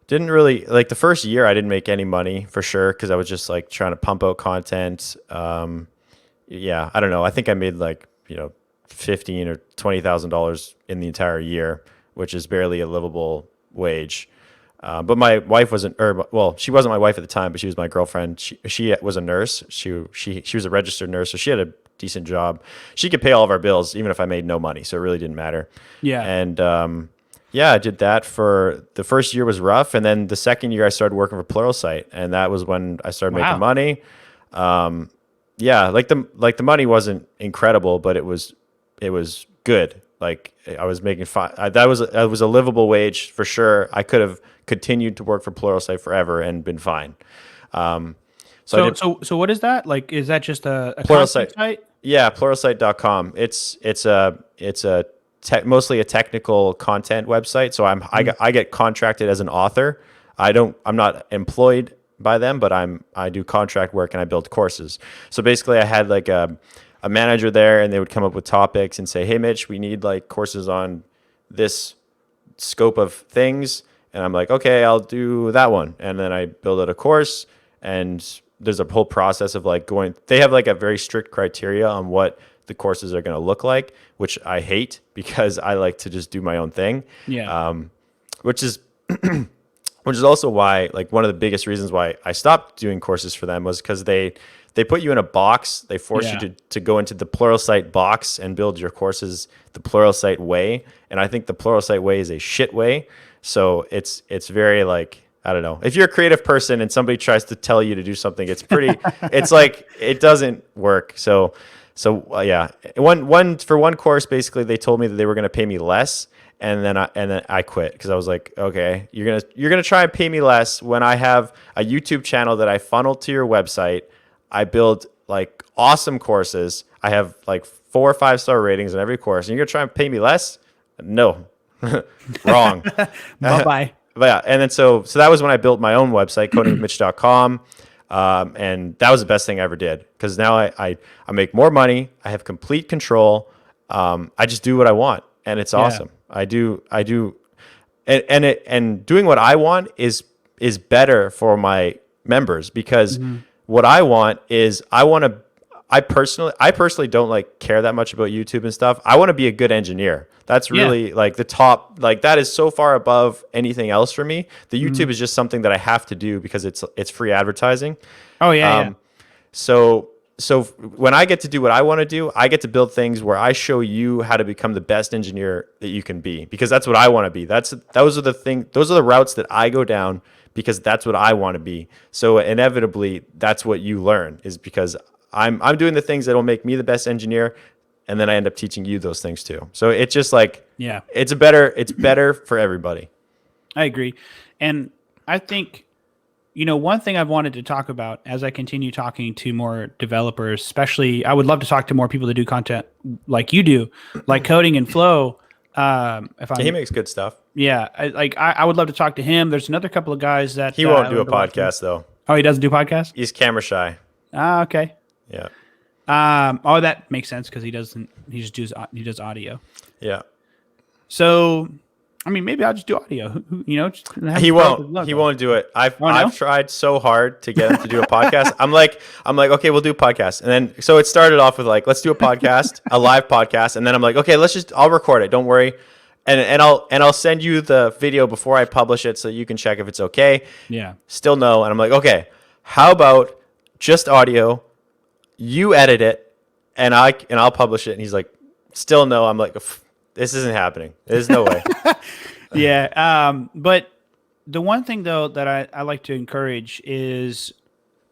S2: didn't really like the first year. I didn't make any money for sure because I was just like trying to pump out content. I don't know. I think I made like $15,000 or $20,000 in the entire year, which is barely a livable wage. But my wife wasn't, she wasn't my wife at the time, but she was my girlfriend. She was a nurse. She was a registered nurse, so she had a decent job. She could pay all of our bills, even if I made no money. So it really didn't matter. Yeah. And I did that for the first year was rough, and then the second year I started working for Pluralsight, and that was when I started making money. Like the money wasn't incredible, but it was good. Like I was making fine. That was a livable wage for sure. I could have continued to work for Pluralsight forever and been fine.
S1: So what is that? Like, is that just a
S2: Pluralsight
S1: site?
S2: Yeah, pluralsight.com. It's mostly a technical content website. So I get contracted as an author. I'm not employed by them, but I do contract work and I build courses. So basically I had like a manager there, and they would come up with topics and say, hey, Mitch, we need like courses on this scope of things. And I'm like, okay, I'll do that one. And then I build out a course, and there's a whole process of like they have like a very strict criteria on what the courses are going to look like, which I hate because I like to just do my own thing. Yeah. Which is also why, like, one of the biggest reasons why I stopped doing courses for them was because they put you in a box. They force you to go into the Pluralsight box and build your courses the Pluralsight way. And I think the Pluralsight way is a shit way. So it's very like, I don't know. If you're a creative person and somebody tries to tell you to do something, it's pretty, it's like, it doesn't work. So one course, basically they told me that they were going to pay me less. And then I quit because I was like, okay, you're gonna try and pay me less when I have a YouTube channel that I funnel to your website. I build like awesome courses. I have like 4 or 5 star ratings in every course, and you're gonna try and pay me less? No, wrong.
S1: Bye.
S2: But yeah, and then so that was when I built my own website, codingwithmitch.com. And that was the best thing I ever did because now I make more money. I have complete control. I just do what I want, and it's awesome. I do, and doing what I want is better for my members because what I want is I personally don't like care that much about YouTube and stuff. I want to be a good engineer. That's really like the top, like that is so far above anything else for me. The YouTube is just something that I have to do because it's free advertising.
S1: Oh yeah.
S2: So when I get to do what I want to do, I get to build things where I show you how to become the best engineer that you can be, because that's what I want to be. Those are the routes that I go down because that's what I want to be. So inevitably, that's what you learn, is because I'm doing the things that will make me the best engineer, and then I end up teaching you those things too. So it's just like, it's better for everybody.
S1: I agree. And I think, one thing I've wanted to talk about as I continue talking to more developers, especially, I would love to talk to more people that do content like you do, like Coding and Flow.
S2: He makes good stuff.
S1: Yeah. I would love to talk to him. There's another couple of guys that
S2: he won't do a podcast though.
S1: Oh, he doesn't do podcasts?
S2: He's camera shy.
S1: Ah, okay.
S2: Yeah.
S1: That makes sense because he does audio.
S2: Yeah.
S1: So, I mean, maybe I'll just do audio.
S2: He won't do it. I've tried so hard to get him to do a podcast. I'm like, okay, we'll do a podcast. And then, so it started off with like, let's do a podcast, a live podcast. And then I'm like, okay, I'll record it. Don't worry. And I'll send you the video before I publish it so you can check if it's okay.
S1: Yeah. Still
S2: no. And I'm like, okay, how about just audio? You edit it and I'll publish it. And he's like, still no. I'm like, this isn't happening. There's no way.
S1: Yeah. But the one thing though that I like to encourage is,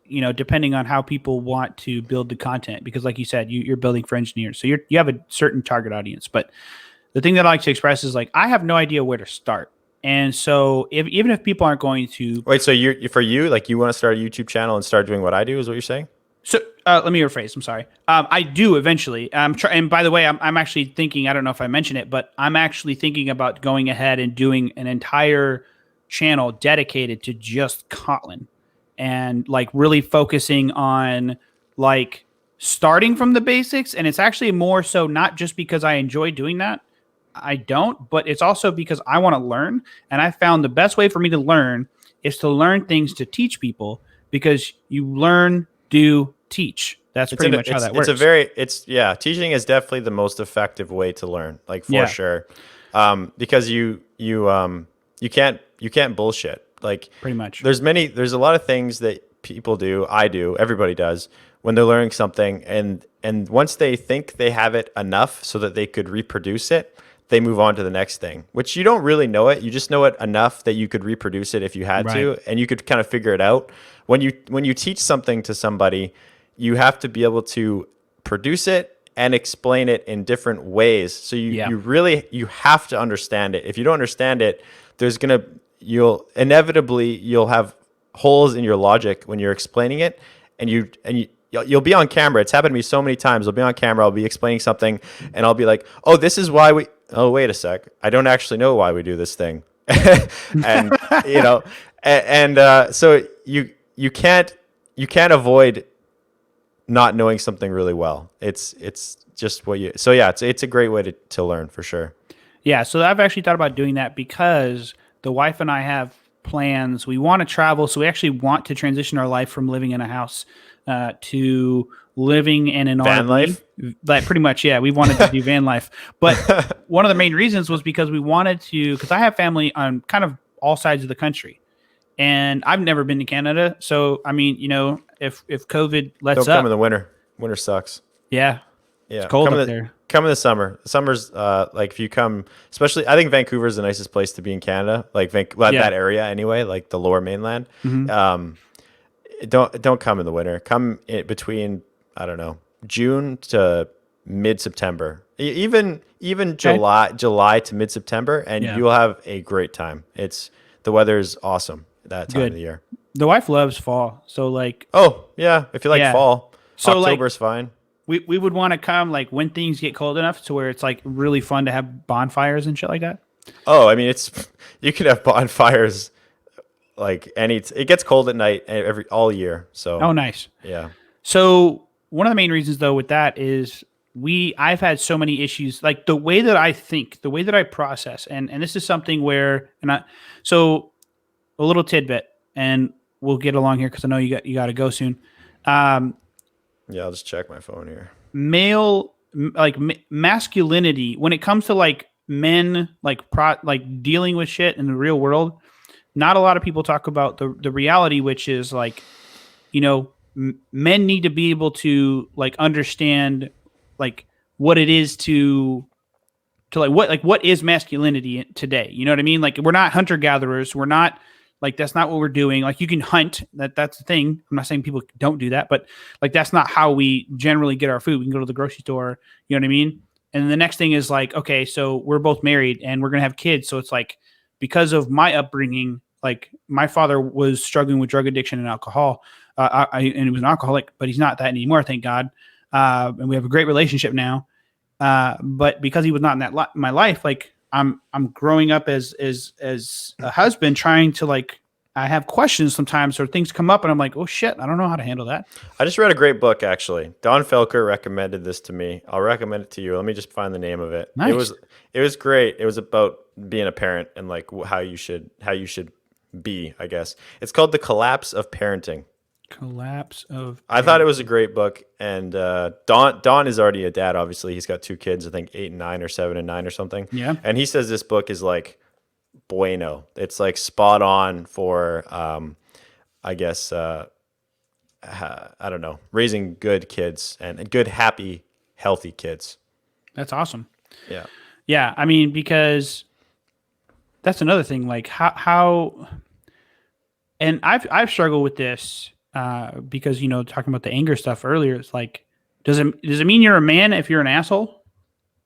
S1: depending on how people want to build the content, because like you said, you're building for engineers. So you have a certain target audience, but the thing that I like to express is like, I have no idea where to start. And so even if people aren't going to
S2: wait, so you want to start a YouTube channel and start doing what I do is what you're saying?
S1: So Let me rephrase. I'm sorry. I do eventually. And by the way, I'm actually thinking. I don't know if I mentioned it, but I'm actually thinking about going ahead and doing an entire channel dedicated to just Kotlin, and like really focusing on like starting from the basics. And it's actually more so not just because I enjoy doing that. I don't, but it's also because I want to learn. And I found the best way for me to learn is to learn things to teach people, because you learn, do, teach. That's pretty much how that works.
S2: Teaching is definitely the most effective way to learn, like for sure. Because you can't bullshit. Like
S1: pretty much.
S2: There's a lot of things that people do, everybody does when they're learning something, and once they think they have it enough so that they could reproduce it, they move on to the next thing, which you don't really know it. You just know it enough that you could reproduce it if you had to, and you could kind of figure it out. When you teach something to somebody, you have to be able to produce it and explain it in different ways. So you have to understand it. If you don't understand it, you'll inevitably have holes in your logic when you're explaining it, and you'll be on camera. It's happened to me so many times. I'll be on camera, I'll be explaining something, and I'll be like, oh, this is why wait a sec. I don't actually know why we do this thing. And, so you can't avoid not knowing something really well. It's just it's a great way to learn for sure.
S1: Yeah. So I've actually thought about doing that because the wife and I have plans. We want to travel. So we actually want to transition our life from living in a house to living in an
S2: van
S1: RV.
S2: Life.
S1: Like pretty much, yeah. We wanted to do van life, but one of the main reasons was because we wanted to. Because I have family on kind of all sides of the country, and I've never been to Canada. So I mean, if COVID lets up,
S2: don't come in the winter. Winter sucks.
S1: Yeah, it's cold up there.
S2: Come in the summer. The summer's like if you come, especially I think Vancouver's the nicest place to be in Canada. Like that area anyway, like the Lower Mainland.
S1: Mm-hmm.
S2: Don't come in the winter. Come between June to mid September. Even July to mid September, and you'll have a great time. The weather's awesome that time of the year.
S1: The wife loves fall, so like.
S2: Oh yeah, if you like fall,
S1: so
S2: October's fine.
S1: We would want to come like when things get cold enough to where it's like really fun to have bonfires and shit like that.
S2: Oh, I mean, you could have bonfires like it gets cold at night all year. So.
S1: Oh, nice.
S2: Yeah.
S1: So one of the main reasons though with that is I've had so many issues, like the way that I think, the way that I process, and this is something where, so a little tidbit, and we'll get along here because I know you got to go soon.
S2: Yeah, I'll just check my phone here.
S1: Masculinity, when it comes to like men, like dealing with shit in the real world, not a lot of people talk about the reality, which is like, men need to be able to like understand like what it is to what is masculinity today. You know what I mean? Like we're not hunter gatherers. We're not. Like, that's not what we're doing. Like, you can hunt. That's the thing. I'm not saying people don't do that, but, like, that's not how we generally get our food. We can go to the grocery store. You know what I mean? And the next thing is, like, okay, so we're both married and we're going to have kids. So it's, like, because of my upbringing, like, my father was struggling with drug addiction and alcohol. And he was an alcoholic, but he's not that anymore, thank God. And we have a great relationship now. But because he was not in my life, like, I'm growing up as a husband, trying to like, I have questions sometimes or things come up and I'm like, oh shit, I don't know how to handle that.
S2: I just read a great book actually. Don Felker recommended this to me. I'll recommend it to you. Let me just find the name of it.
S1: Nice.
S2: It was great. It was about being a parent and like how you should be, I guess. It's called The Collapse of Parenting. I thought it was a great book, and Don is already a dad. Obviously, he's got 2 kids. I think 8 and 9, or 7 and 9, or something.
S1: Yeah.
S2: And he says this book is like bueno. It's like spot on for, I guess, I don't know, raising good kids and good, happy, healthy kids.
S1: That's awesome.
S2: Yeah.
S1: Yeah. I mean, because that's another thing. Like how, and I've struggled with this. Because talking about the anger stuff earlier, it's like, does it mean you're a man if you're an asshole?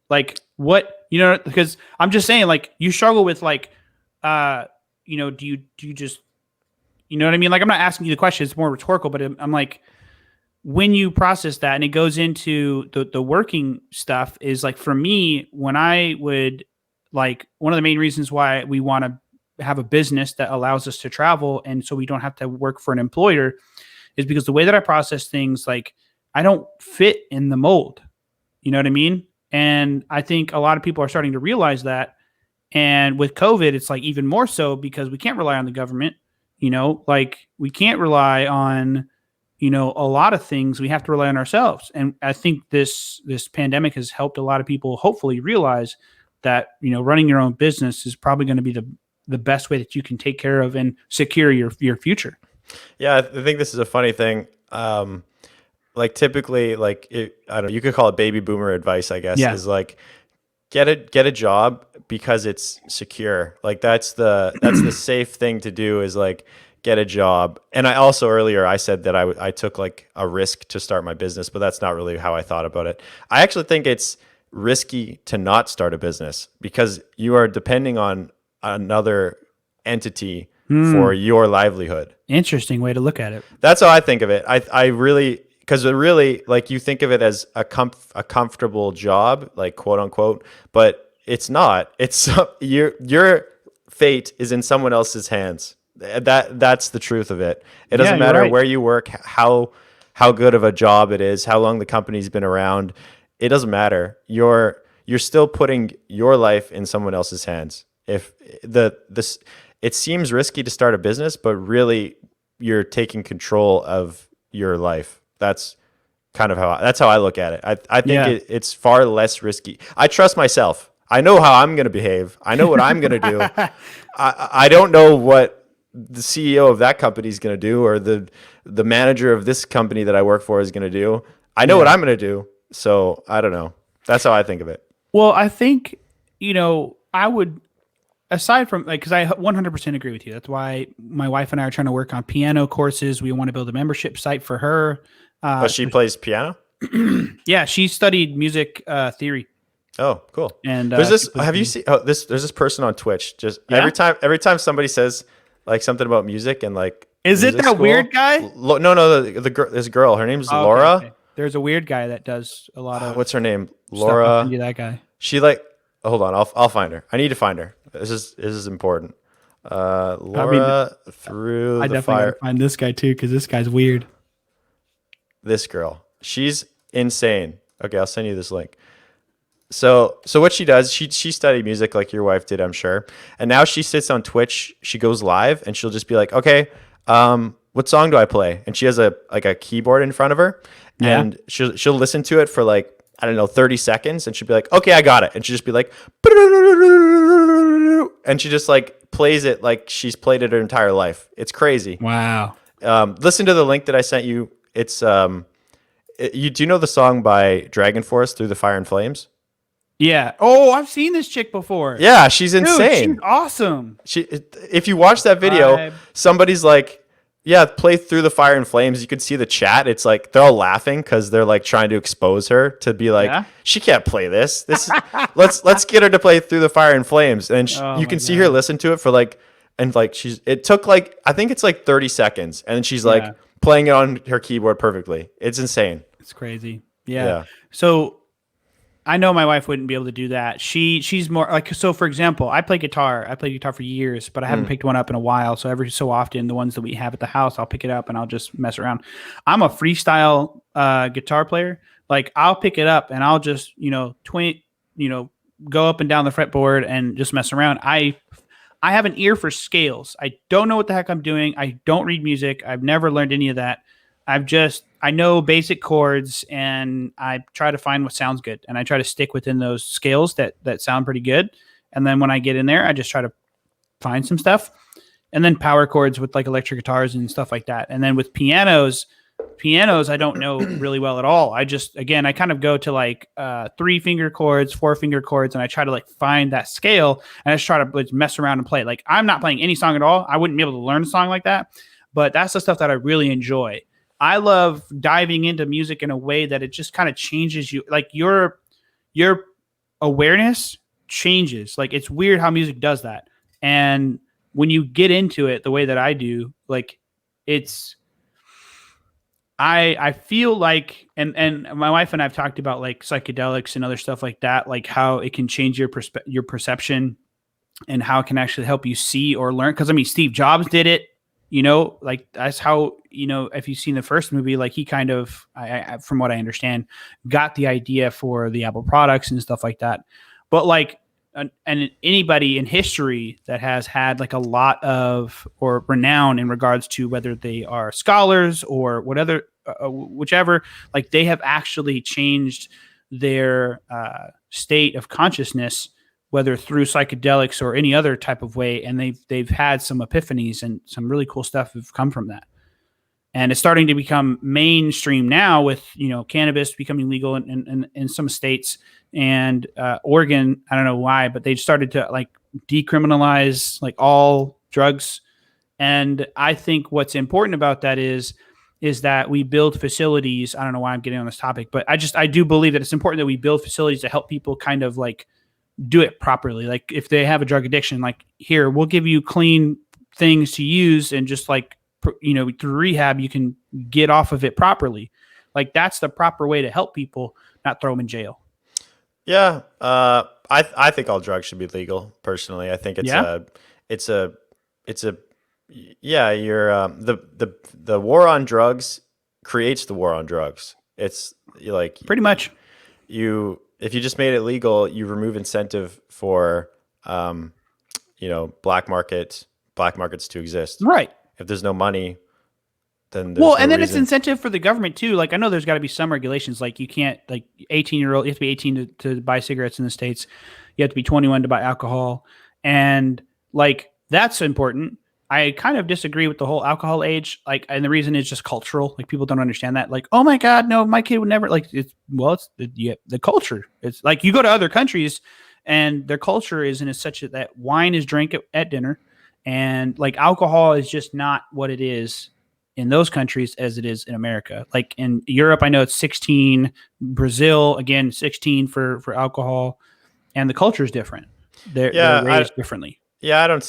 S1: Like what, because I'm just saying, like, you struggle with like, do you just, you know what I mean? Like, I'm not asking you the question, it's more rhetorical, but I'm like, when you process that, and it goes into the working stuff, is like, for me, when I would, like, one of the main reasons why we want to have a business that allows us to travel and so we don't have to work for an employer is because the way that I process things, like, I don't fit in the mold. You know what I mean? And I think a lot of people are starting to realize that. And with COVID, it's like even more so because we can't rely on the government. Like, we can't rely on, a lot of things. We have to rely on ourselves. And I think this pandemic has helped a lot of people hopefully realize that, running your own business is probably going to be the best way that you can take care of and secure your future.
S2: Yeah, I think this is a funny thing. Like typically, like I don't know, you could call it baby boomer advice, I guess,
S1: Yeah.
S2: is like get a job because it's secure. Like that's the safe thing to do, is like get a job. And I also earlier I said that I took like a risk to start my business, but that's not really how I thought about it. I actually think it's risky to not start a business because you are depending on another entity for your livelihood.
S1: Interesting way to look at it.
S2: That's how I think of it. I really, because it really, like, you think of it as a comfortable job, like, quote unquote, but it's not. It's your fate is in someone else's hands. That's the truth of it. It doesn't matter where you work, how good of a job it is, how long the company's been around. It doesn't matter. You're still putting your life in someone else's hands. If it seems risky to start a business, but really you're taking control of your life. That's kind of how I look at it. I think it's far less risky. I trust myself. I know how I'm going to behave. I know what I'm going to do. I don't know what the CEO of that company is going to do, or the manager of this company that I work for is going to do. I know what I'm going to do. So I don't know. That's how I think of it.
S1: Well, I think, I would, aside from, like, because I 100% agree with you. That's why my wife and I are trying to work on piano courses. We want to build a membership site for her.
S2: She plays piano?
S1: Yeah, she studied music theory.
S2: Oh, cool.
S1: And
S2: there's this. Have you seen? There's this person on Twitch. Just every time somebody says like something about music and like,
S1: is it that school, weird guy?
S2: No. The girl. This girl. Her name's Laura.
S1: Okay. There's a weird guy that does a lot of.
S2: What's her name? Laura. I'll
S1: send you that guy.
S2: She like. Hold on. I'll find her. I need to find her. This is important. Laura through
S1: I
S2: the
S1: definitely
S2: fire.
S1: gotta find this guy too, because this guy's weird.
S2: This girl. She's insane. Okay, I'll send you this link. So what she does, she studied music like your wife did, I'm sure. And now she sits on Twitch, she goes live, and she'll just be like, okay, what song do I play? And she has a keyboard in front of her, and she'll listen to it for like, I don't know, 30 seconds, and she'll be like, okay, I got it. And she'll just be like, and she just like plays it like she's played it her entire life. It's crazy.
S1: Wow.
S2: Listen to the link that I sent you. It's do you know the song by Dragon Force, Through the Fire and Flames?
S1: Yeah. Oh, I've seen this chick before.
S2: Yeah, she's insane.
S1: Dude, she's awesome.
S2: If you watch that video, somebody's like, yeah, play Through the Fire and Flames. You could see the chat. It's like they're all laughing because they're like trying to expose her to be like, she can't play this. Let's get her to play Through the Fire and Flames. And you can see her listen to it for like, and like it took like, I think it's like 30 seconds. And she's like playing it on her keyboard perfectly. It's insane.
S1: It's crazy. Yeah. So I know my wife wouldn't be able to do that. She's more like, so for example, I play guitar. I played guitar for years, but I haven't picked one up in a while. So every so often, the ones that we have at the house, I'll pick it up and I'll just mess around. I'm a freestyle guitar player. Like, I'll pick it up and I'll just, go up and down the fretboard and just mess around. I have an ear for scales. I don't know what the heck I'm doing. I don't read music. I've never learned any of that. I know basic chords, and I try to find what sounds good, and I try to stick within those scales that sound pretty good. And then when I get in there, I just try to find some stuff, and then power chords with like electric guitars and stuff like that. And then with pianos, I don't know really well at all. I kind of go to like 3-finger chords, 4-finger chords, and I try to like find that scale, and I just try to like mess around and play. Like, I'm not playing any song at all. I wouldn't be able to learn a song like that, but that's the stuff that I really enjoy. I love diving into music in a way that it just kind of changes you. Like, your awareness changes. Like, it's weird how music does that. And when you get into it the way that I do, like, I feel like, and my wife and I've talked about like psychedelics and other stuff like that, like how it can change your perception and how it can actually help you see or learn. Because I mean, Steve Jobs did it. Like that's how, if you've seen the first movie, like he kind of, from what I understand, got the idea for the Apple products and stuff like that. But like, and anybody in history that has had like a lot of or renown in regards to whether they are scholars or whatever, whichever, like they have actually changed their state of consciousness, whether through psychedelics or any other type of way, and they've had some epiphanies and some really cool stuff have come from that. And it's starting to become mainstream now with cannabis becoming legal in some states, and Oregon, I don't know why, but they started to like decriminalize like all drugs. And I think what's important about that is that we build facilities. I don't know why I'm getting on this topic, but I do believe that it's important that we build facilities to help people kind of like do it properly. Like if they have a drug addiction, like here, we'll give you clean things to use, and just like, through rehab, you can get off of it properly. Like that's the proper way to help people, not throw them in jail.
S2: Yeah. I think all drugs should be legal personally. I think yeah, the war on drugs creates the war on drugs. It's like
S1: pretty much
S2: if you just made it legal, you remove incentive for, black markets to exist.
S1: Right.
S2: If there's no money, then
S1: then it's incentive for the government too. Like I know there's got to be some regulations. Like you can't, like 18-year-old, you have to be 18 to buy cigarettes in the States. You have to be 21 to buy alcohol. And like, that's important. I kind of disagree with the whole alcohol age. Like, and the reason is just cultural. Like people don't understand that. Like, oh my God, no, my kid would never it's the culture. It's like you go to other countries and their culture is such that wine is drank at dinner. And like alcohol is just not what it is in those countries as it is in America. Like in Europe, I know it's 16, Brazil, again, 16 for alcohol, and the culture is different. They're raised differently.
S2: Yeah. I don't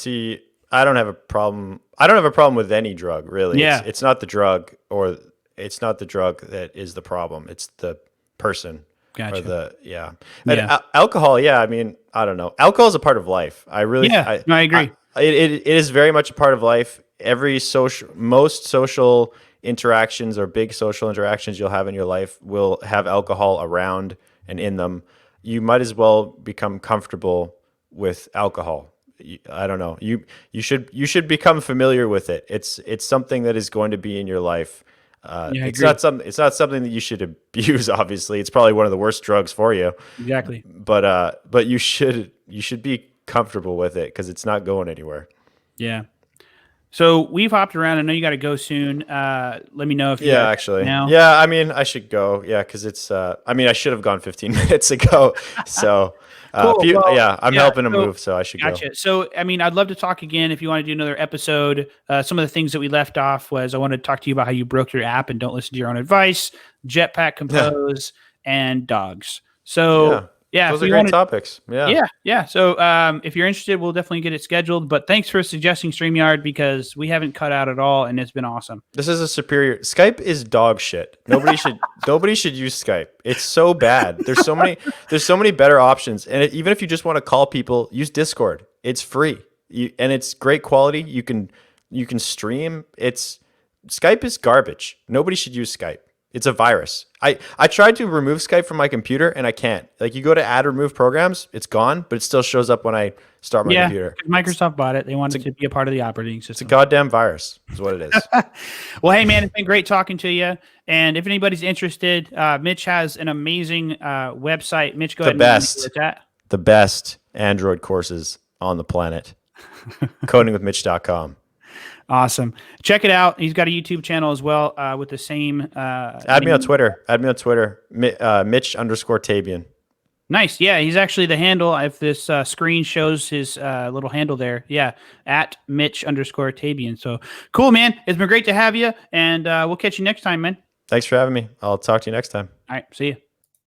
S2: have a problem. I don't have a problem with any drug, really.
S1: Yeah.
S2: It's not the drug that is the problem. It's the person.
S1: Gotcha.
S2: And alcohol. Yeah. I mean, I don't know. Alcohol is a part of life. I
S1: agree.
S2: It is very much a part of life. Most social interactions or big social interactions you'll have in your life will have alcohol around and in them. You might as well become comfortable with alcohol. I don't know. You should become familiar with it. It's something that is going to be in your life. It's not something that you should abuse. Obviously, it's probably one of the worst drugs for you.
S1: Exactly.
S2: But you should be comfortable with it because it's not going anywhere.
S1: Yeah. So we've hopped around. I know you got to go soon. Let me know if you
S2: actually
S1: now.
S2: Yeah, I mean I should go. Yeah, because it's I should have gone 15 minutes ago. So
S1: Cool.
S2: I'm helping him move, so I should go.
S1: So I mean, I'd love to talk again if you want to do another episode. Some of the things that we left off was I wanted to talk to you about how you broke your app and don't listen to your own advice, Jetpack Compose, and dogs. So
S2: those are great topics.
S1: Yeah. So if you're interested, we'll definitely get it scheduled. But thanks for suggesting StreamYard because we haven't cut out at all, and it's been awesome.
S2: This is a superior. Skype is dog shit. Nobody should use Skype. It's so bad. There's so many better options. And even if you just want to call people, use Discord. It's free and it's great quality. You can stream. Skype is garbage. Nobody should use Skype. It's a virus. I tried to remove Skype from my computer and I can't. Like you go to add remove programs, it's gone, but it still shows up when I start my computer.
S1: Microsoft bought it. They wanted to be a part of the operating system.
S2: It's a goddamn virus is what it is.
S1: Well, hey man, it's been great talking to you. And if anybody's interested, Mitch has an amazing website. Mitch, go ahead and
S2: the best Android courses on the planet. codingwithmitch.com.
S1: Awesome. Check it out. He's got a YouTube channel as well with the same.
S2: Add me on Twitter. Mitch_Tabian.
S1: Nice. Yeah, he's actually the handle. If this screen shows his little handle there, at Mitch_Tabian. So cool, man. It's been great to have you, and we'll catch you next time, man.
S2: Thanks for having me. I'll talk to you next time.
S1: All right. See you.